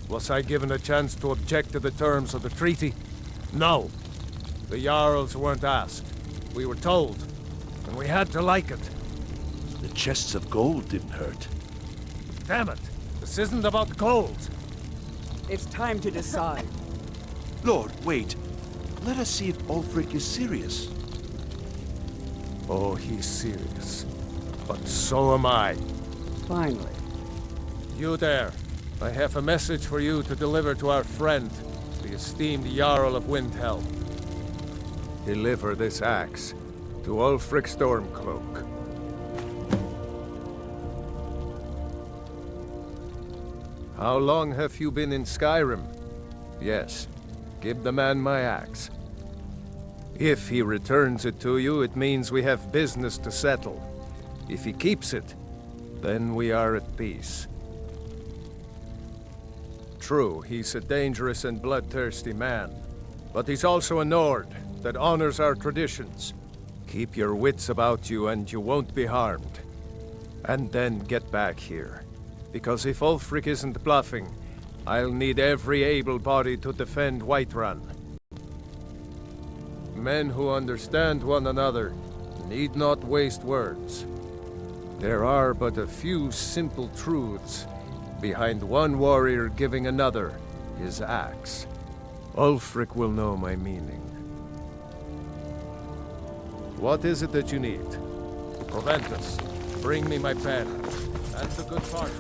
Was I given a chance to object to the terms of the treaty? No. The Jarls weren't asked. We were told, and we had to like it. The chests of gold didn't hurt. Damn it! This isn't about gold! It's time to decide. Lord, wait. Let us see if Ulfric is serious. Oh, he's serious. But so am I. Finally. You there. I have a message for you to deliver to our friend, the esteemed Jarl of Windhelm. Deliver this axe to Ulfric Stormcloak. How long have you been in Skyrim? Yes. Give the man my axe. If he returns it to you, it means we have business to settle. If he keeps it, then we are at peace. True, he's a dangerous and bloodthirsty man, but he's also a Nord that honors our traditions. Keep your wits about you and you won't be harmed. And then get back here. Because if Ulfric isn't bluffing, I'll need every able body to defend Whiterun. Men who understand one another need not waste words. There are but a few simple truths behind one warrior giving another his axe. Ulfric will know my meaning. What is it that you need? Proventus, bring me my pen. That's a good part.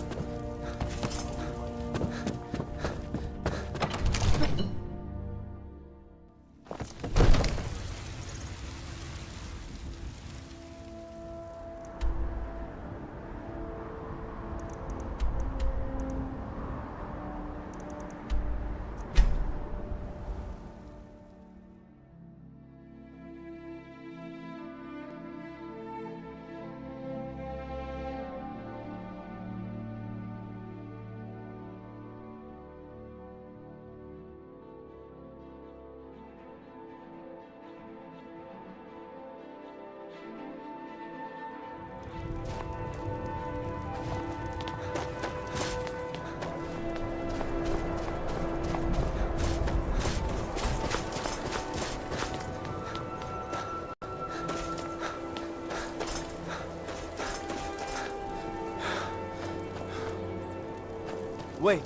Wait.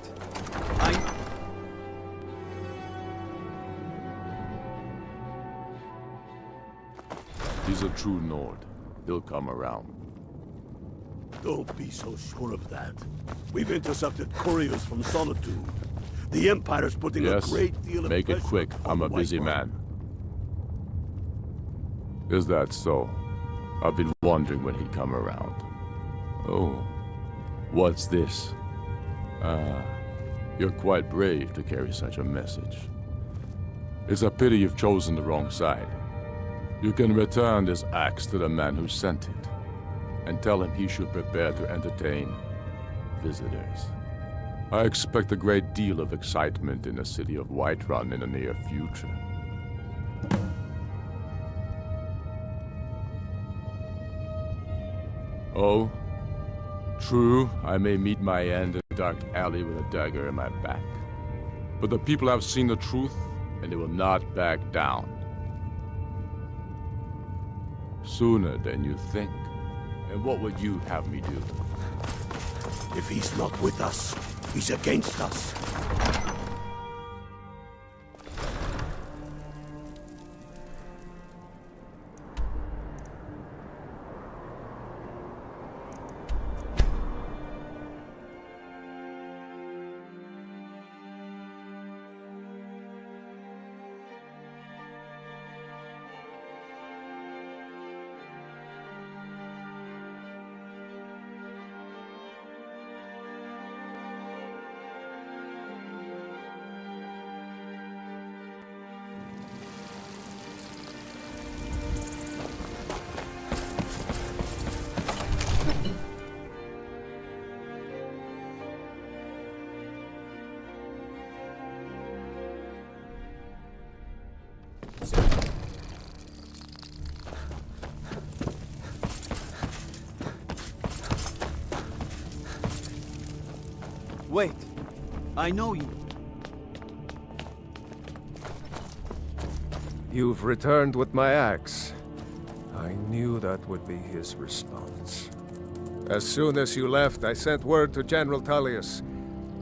He's a true Nord. He'll come around. Don't be so sure of that. We've intercepted couriers from Solitude. The Empire's putting a great deal of make it pressure quick. I'm a on busy Whiterun. man. Is that so? I've been wondering when he'd come around. Oh, what's this? You're quite brave to carry such a message. It's a pity you've chosen the wrong side. You can return this axe to the man who sent it, and tell him he should prepare to entertain visitors. I expect a great deal of excitement in the city of Whiterun in the near future. Oh, true, I may meet my end in a dark alley with a dagger in my back. But the people have seen the truth, and they will not back down. Sooner than you think. And what would you have me do? If he's not with us, he's against us. Wait. I know you. You've returned with my axe. I knew that would be his response. As soon as you left, I sent word to General Tullius,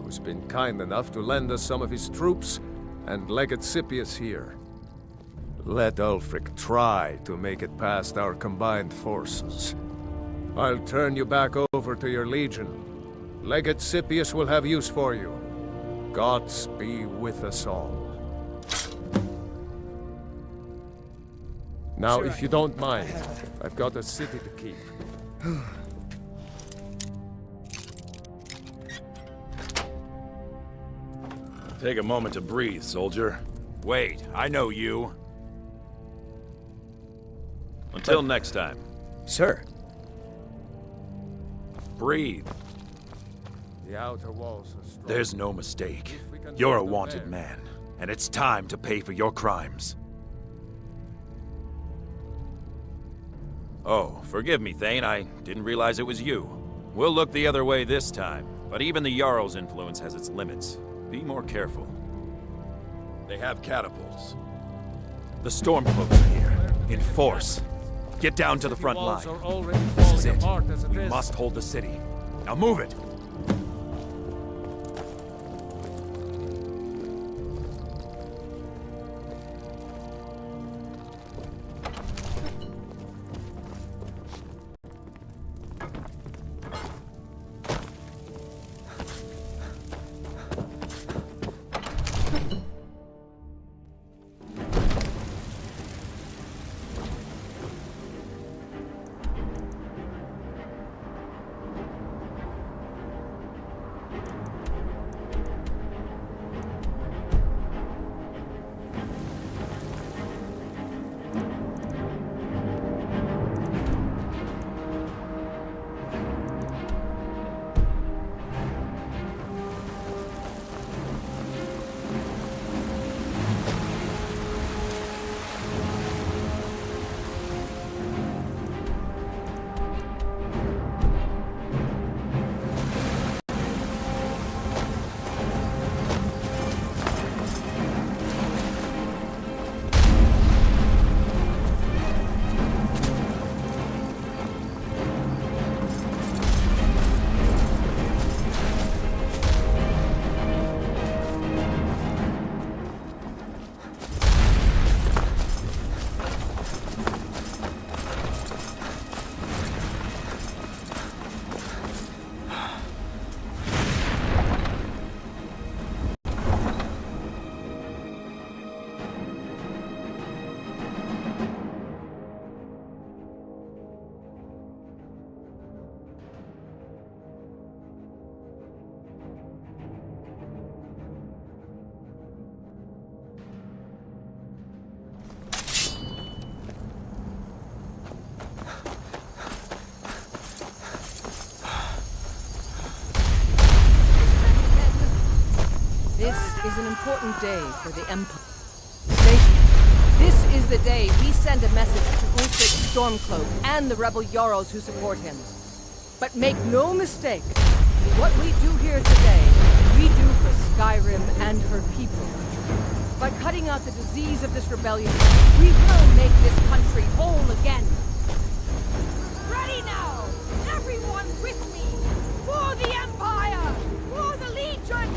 who's been kind enough to lend us some of his troops and Legate Scipius here. Let Ulfric try to make it past our combined forces. I'll turn you back over to your legion. Legate Scipius will have use for you. Gods be with us all. Now, if you don't mind, I've got a city to keep. Take a moment to breathe, soldier. Wait, I know you. Until next time. Sir. Breathe. The outer walls are strong. There's no mistake. You're a wanted man, and it's time to pay for your crimes. Oh, forgive me, Thane. I didn't realize it was you. We'll look the other way this time, but even the Jarl's influence has its limits. Be more careful. They have catapults. The Stormcloaks are here, in force. Get down to the front line. This is it. We must hold the city. Now move it! This is an important day for the Empire. This is the day we send a message to Ulfric's Stormcloak and the rebel Jarls who support him. But make no mistake, what we do here today, we do for Skyrim and her people. By cutting out the disease of this rebellion, we will make this country whole again. Ready now! Everyone with me! For the Empire! For the Legion!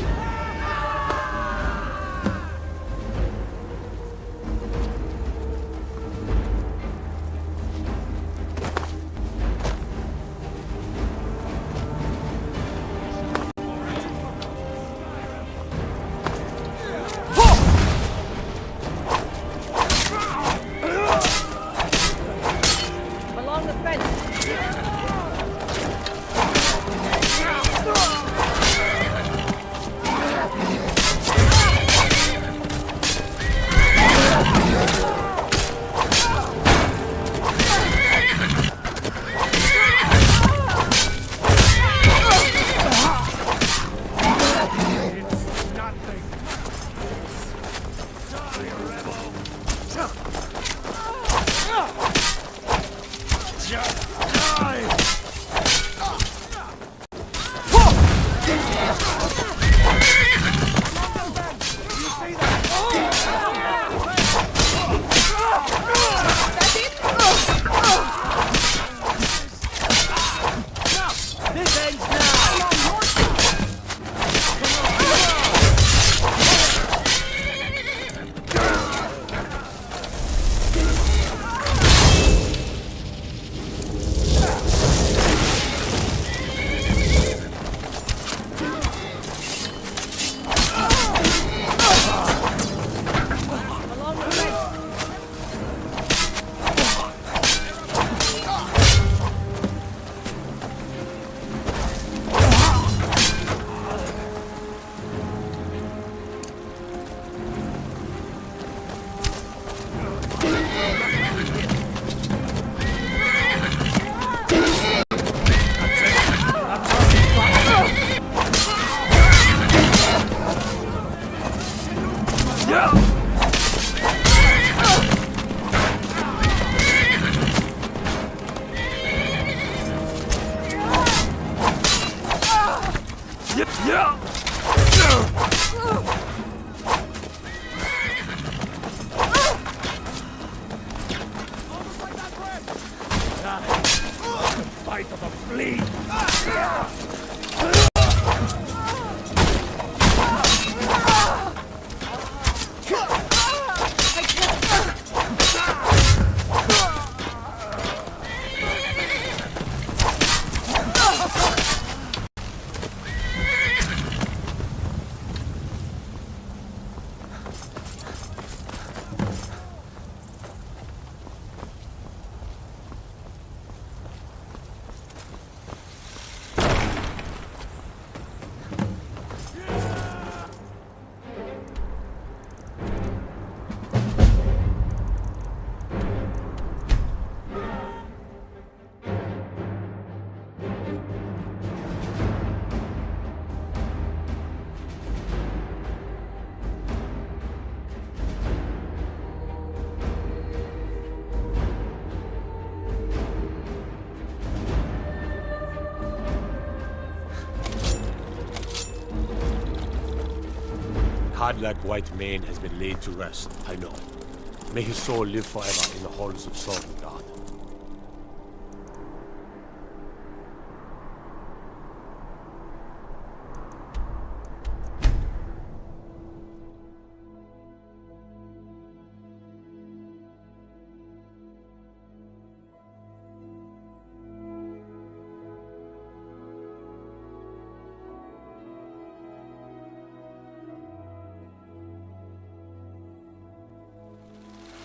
godlike white mane has been laid to rest, I know. May his soul live forever in the halls of Sovngarde.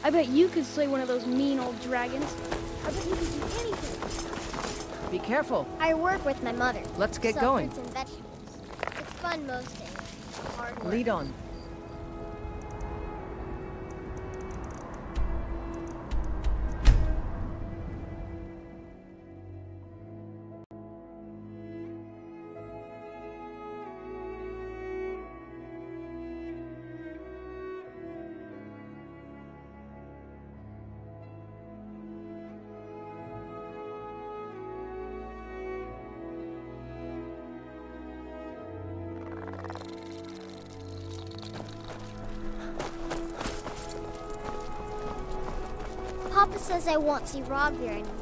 I bet you could slay one of those mean old dragons. I bet you could do anything. Be careful. I work with my mother. Let's get Sell going. fruits and vegetables. It's fun most days. Hard work. Lead on. Papa says I won't see Rogvir anymore.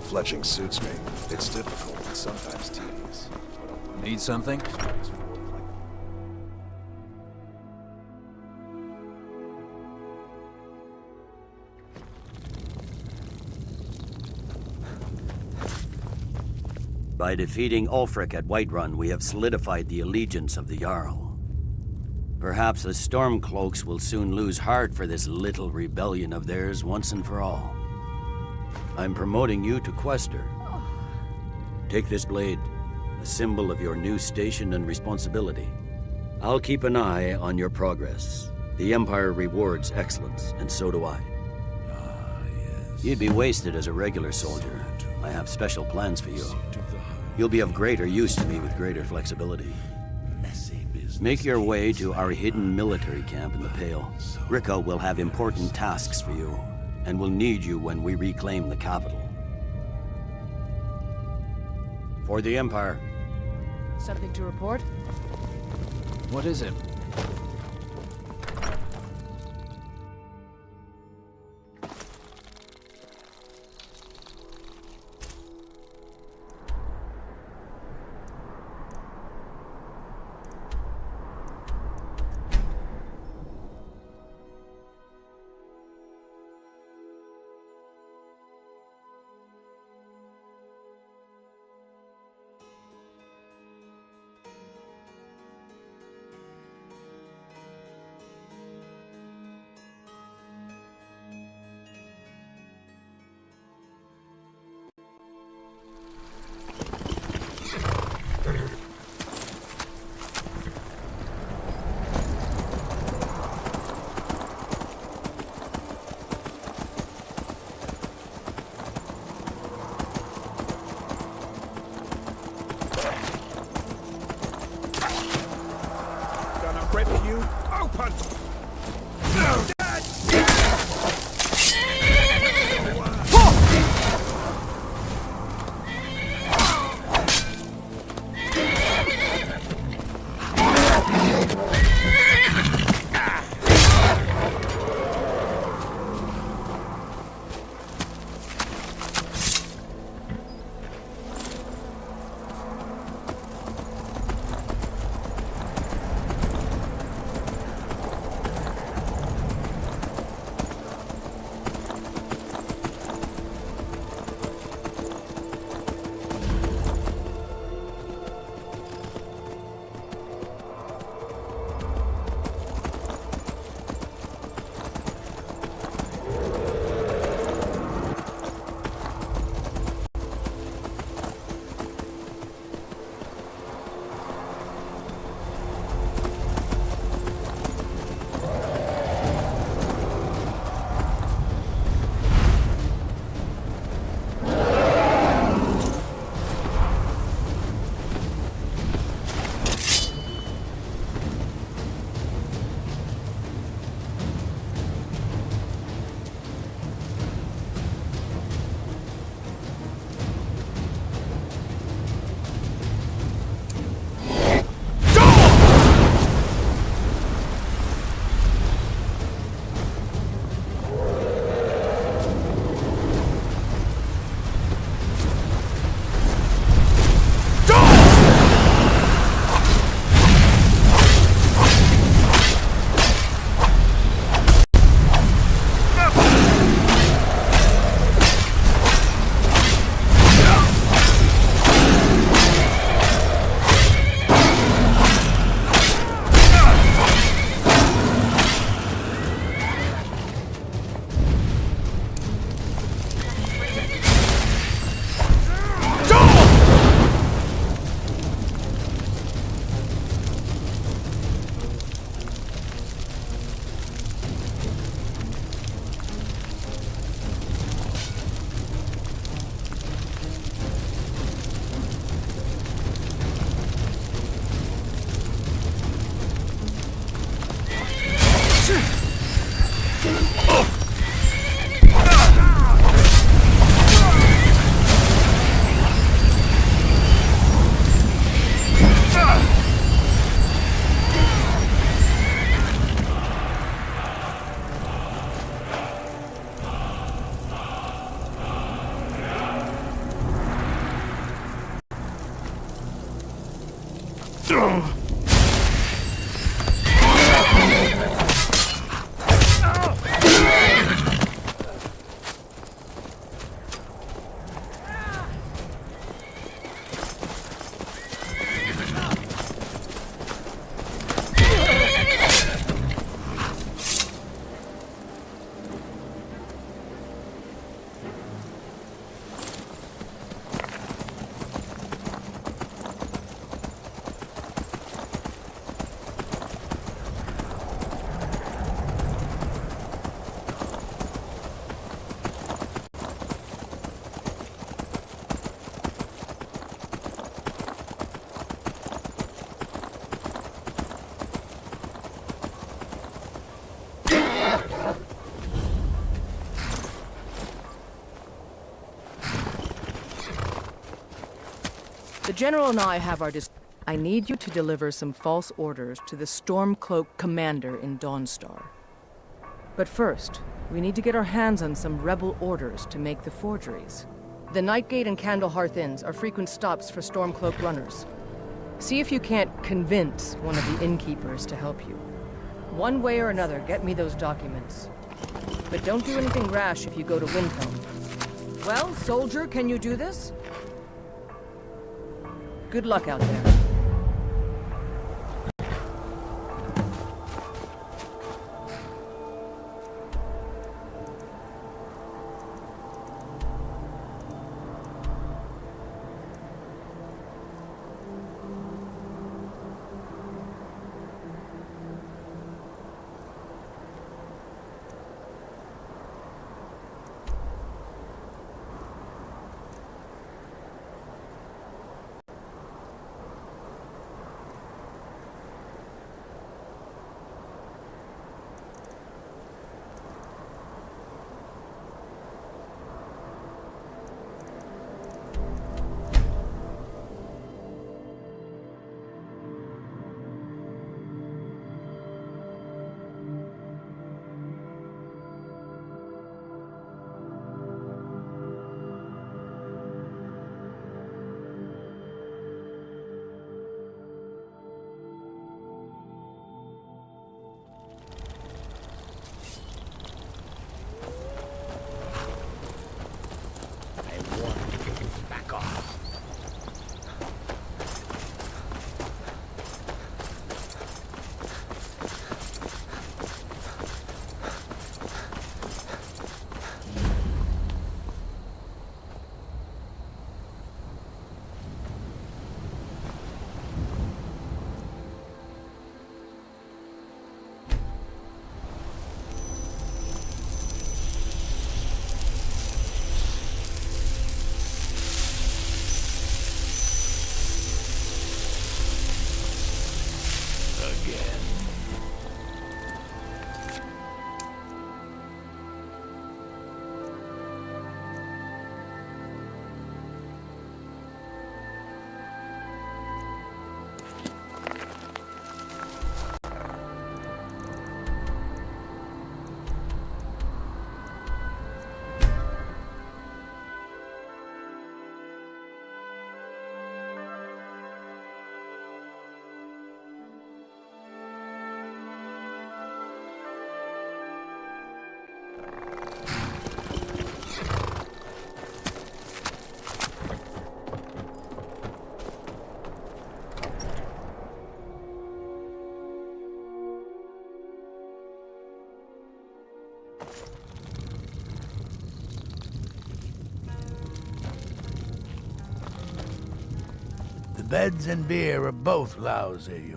Fletching suits me. It's difficult and sometimes tedious. Need something? By defeating Ulfric at Whiterun, we have solidified the allegiance of the Jarl. Perhaps the Stormcloaks will soon lose heart for this little rebellion of theirs once and for all. I'm promoting you to Quester. Take this blade, a symbol of your new station and responsibility. I'll keep an eye on your progress. The Empire rewards excellence, and so do I. You'd be wasted as a regular soldier. I have special plans for you. You'll be of greater use to me with greater flexibility. Make your way to our hidden military camp in the Pale. Rico will have important tasks for you, and will need you when we reclaim the capital. For the Empire. Something to report? What is it? The General and I have our I need you to deliver some false orders to the Stormcloak commander in Dawnstar. But first, we need to get our hands on some rebel orders to make the forgeries. The Nightgate and Candlehearth Inns are frequent stops for Stormcloak runners. See if you can't convince one of the innkeepers to help you. One way or another, get me those documents. But don't do anything rash if you go to Windhelm. Well, soldier, can you do this? Good luck out there. The beds and beer are both lousy.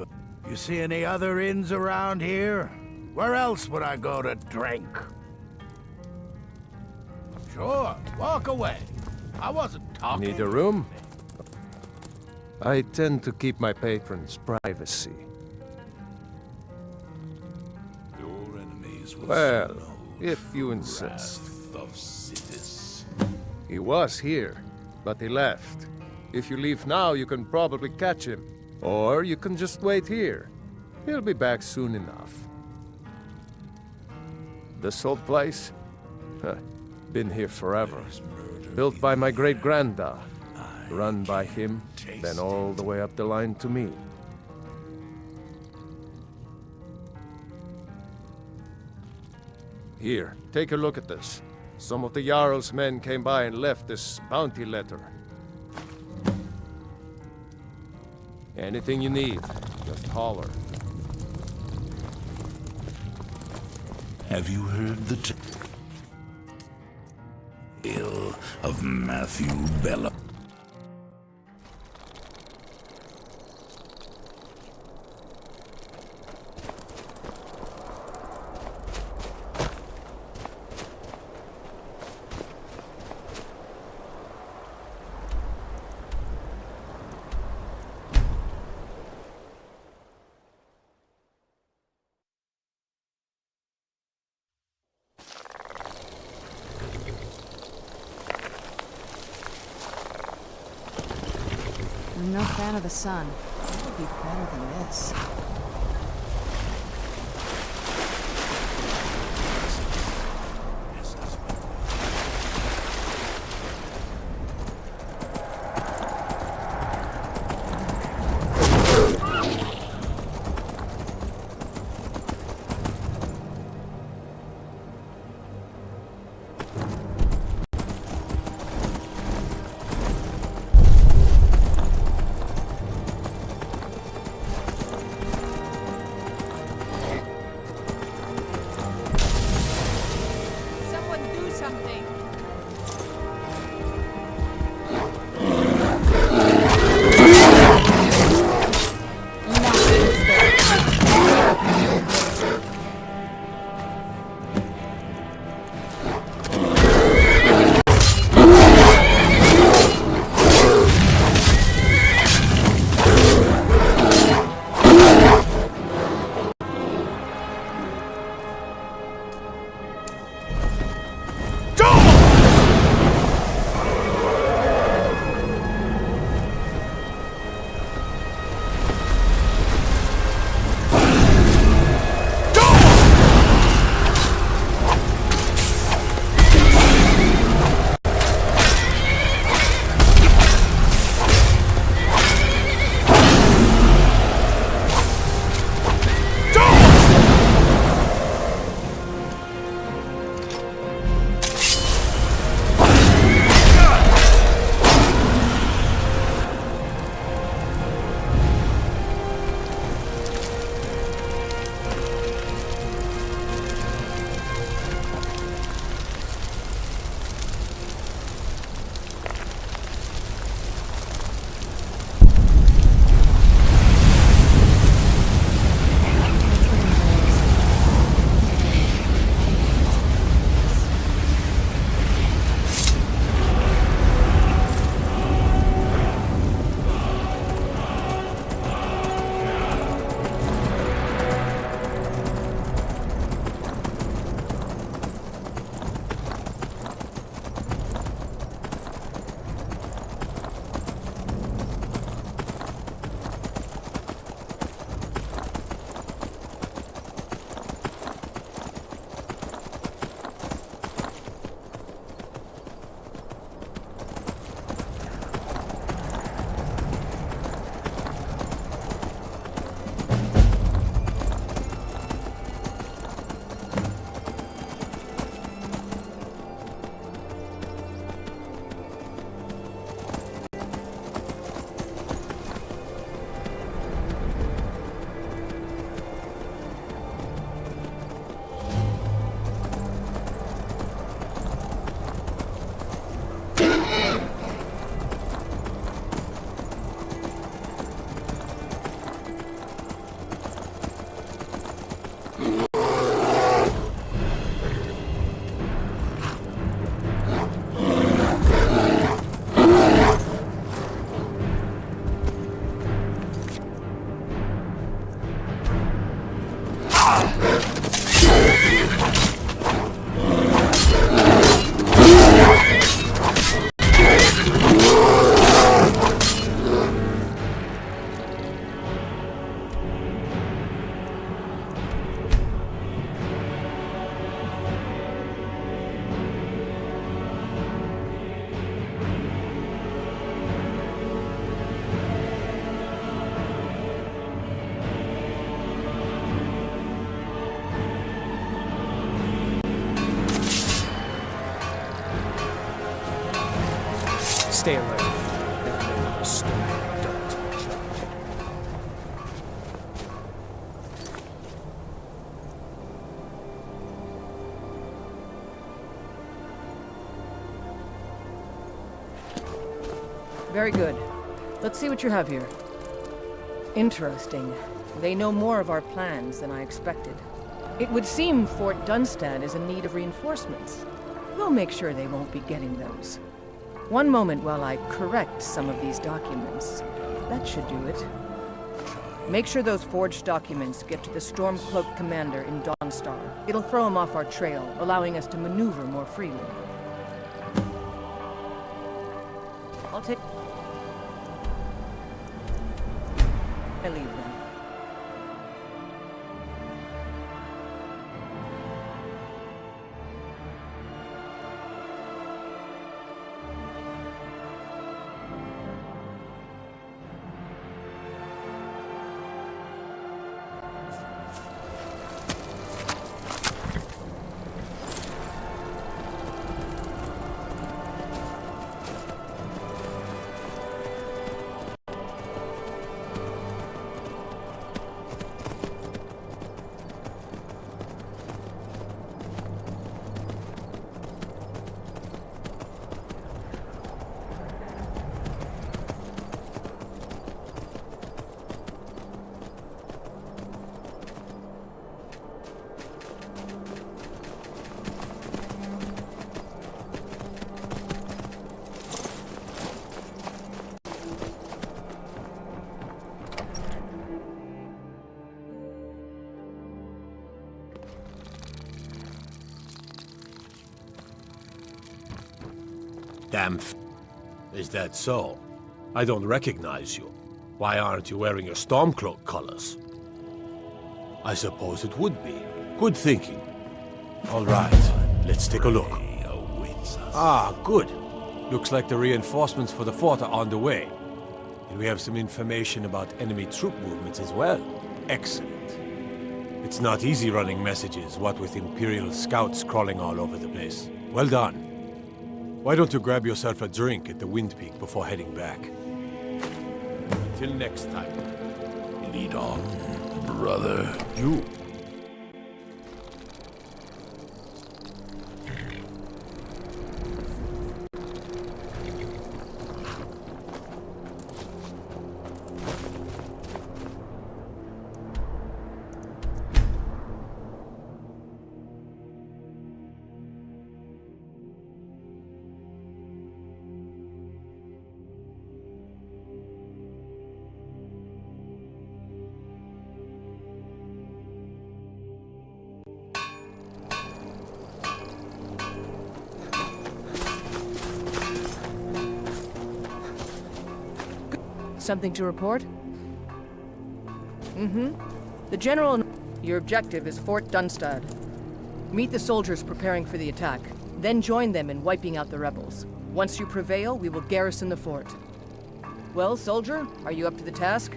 You see any other inns around here? Where else would I go to drink? Sure, walk away. I wasn't talking. Need a room? I tend to keep my patrons' privacy. Your enemies will Well, know if you insist. wrath of Siddis. He was here, but he left. If you leave now, you can probably catch him. Or you can just wait here. He'll be back soon enough. This old place? Huh. Been here forever. Built by my great-granddad. Run by him, then all the way up the line to me. Here, take a look at this. Some of the Jarl's men came by and left this bounty letter. Anything you need, just holler. Have you heard the tale of Matthew Bella? I'm no fan of the sun. It would be better than this. Stay alert. That way will stop. Don't touch. Very good. Let's see what you have here. Interesting. They know more of our plans than I expected. It would seem Fort Dunstad is in need of reinforcements. We'll make sure they won't be getting those. One moment while I correct some of these documents. That should do it. Make sure those forged documents get to the Stormcloak commander in Dawnstar. It'll throw him off our trail, allowing us to maneuver more freely. I'll take... I leave then. Damn Is that so? I don't recognize you. Why aren't you wearing your Stormcloak colors? I suppose it would be. Good thinking. All right, let's take a look. Ah, good. Looks like the reinforcements for the fort are on the way. And we have some information about enemy troop movements as well. Excellent. It's not easy running messages, what with Imperial scouts crawling all over the place. Well done. Why don't you grab yourself a drink at the Wind Peak before heading back? Until next time. Lead on, brother. You. Something to report? The General... Your objective is Fort Dunstad. Meet the soldiers preparing for the attack, then join them in wiping out the rebels. Once you prevail, we will garrison the fort. Well, soldier, are you up to the task?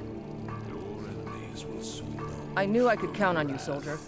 I knew I could count on you, soldier.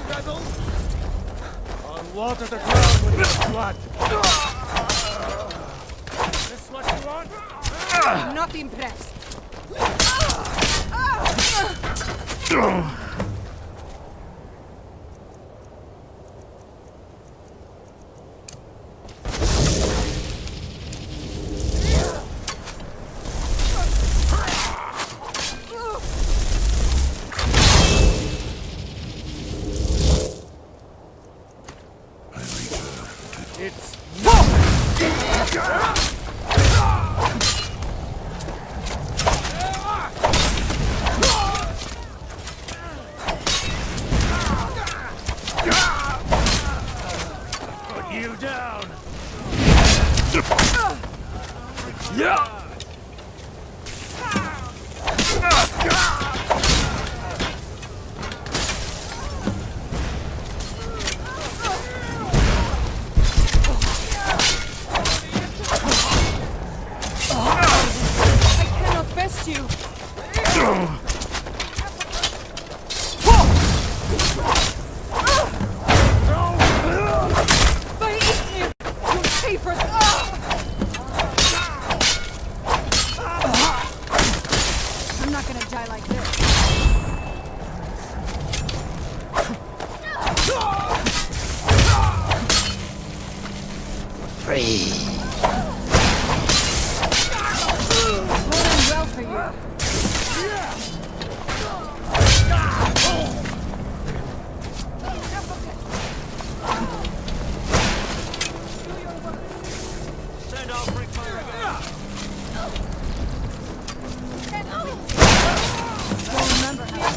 rebels! I'll water the ground with your blood! This what you want? I'm not impressed. Put you down! Yeah! I cannot best you. By Isnir, you'll pay for I'm not gonna die like this. Free. Going well for you. Send out break fire again. Don't remember how.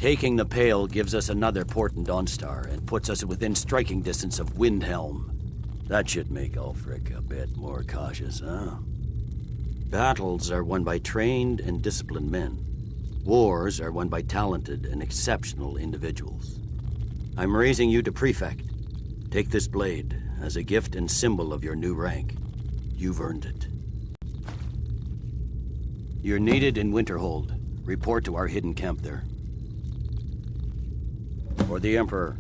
Taking the Pale gives us another port in Dawnstar and puts us within striking distance of Windhelm. That should make Ulfric a bit more cautious, huh? Battles are won by trained and disciplined men. Wars are won by talented and exceptional individuals. I'm raising you to Prefect. Take this blade as a gift and symbol of your new rank. You've earned it. You're needed in Winterhold. Report to our hidden camp there. For the Emperor.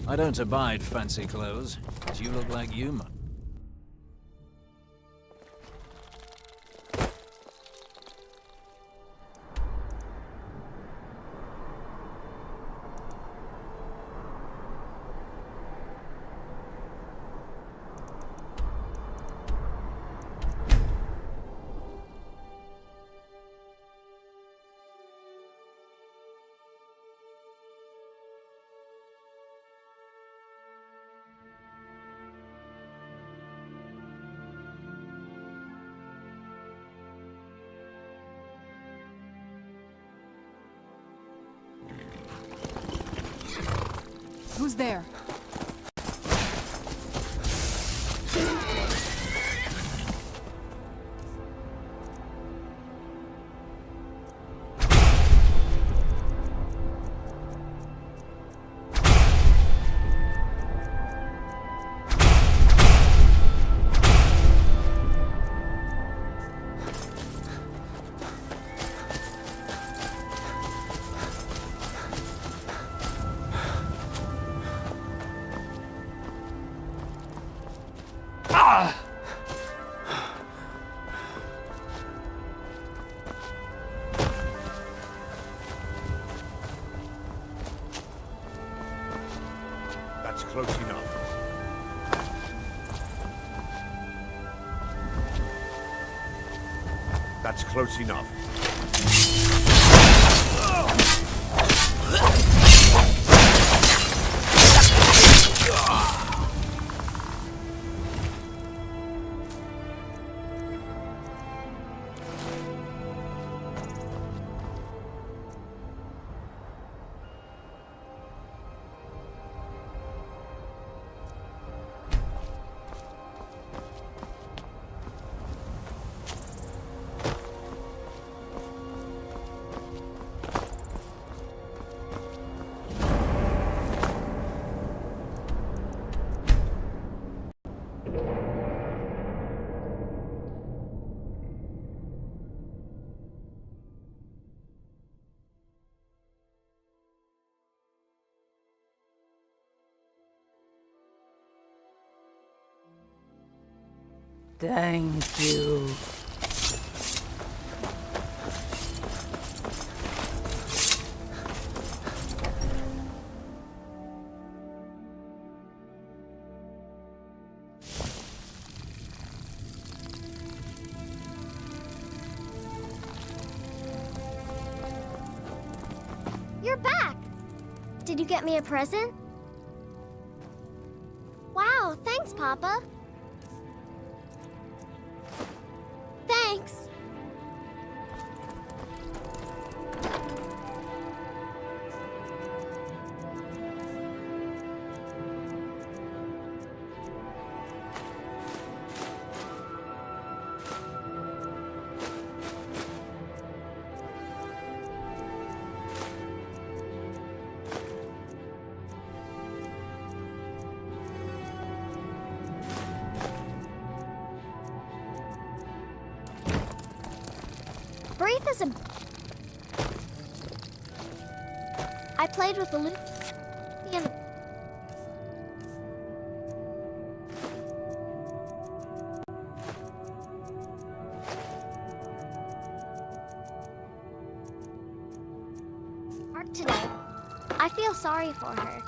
I don't abide fancy clothes, but you look like you might. Who's there? That's close enough. That's close enough. Thank you. You're back! Did you get me a present? Wow, thanks, Papa. Thanks. Brief is a... I played with the loop and... Art today. I feel sorry for her.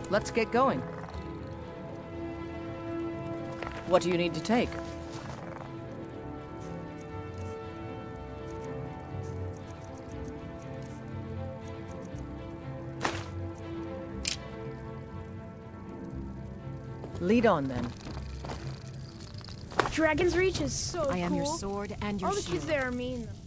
Let's get going. What do you need to take? Lead on, then. Dragon's Reach is so cool. I am your sword and your All the shield. kids there are mean, though.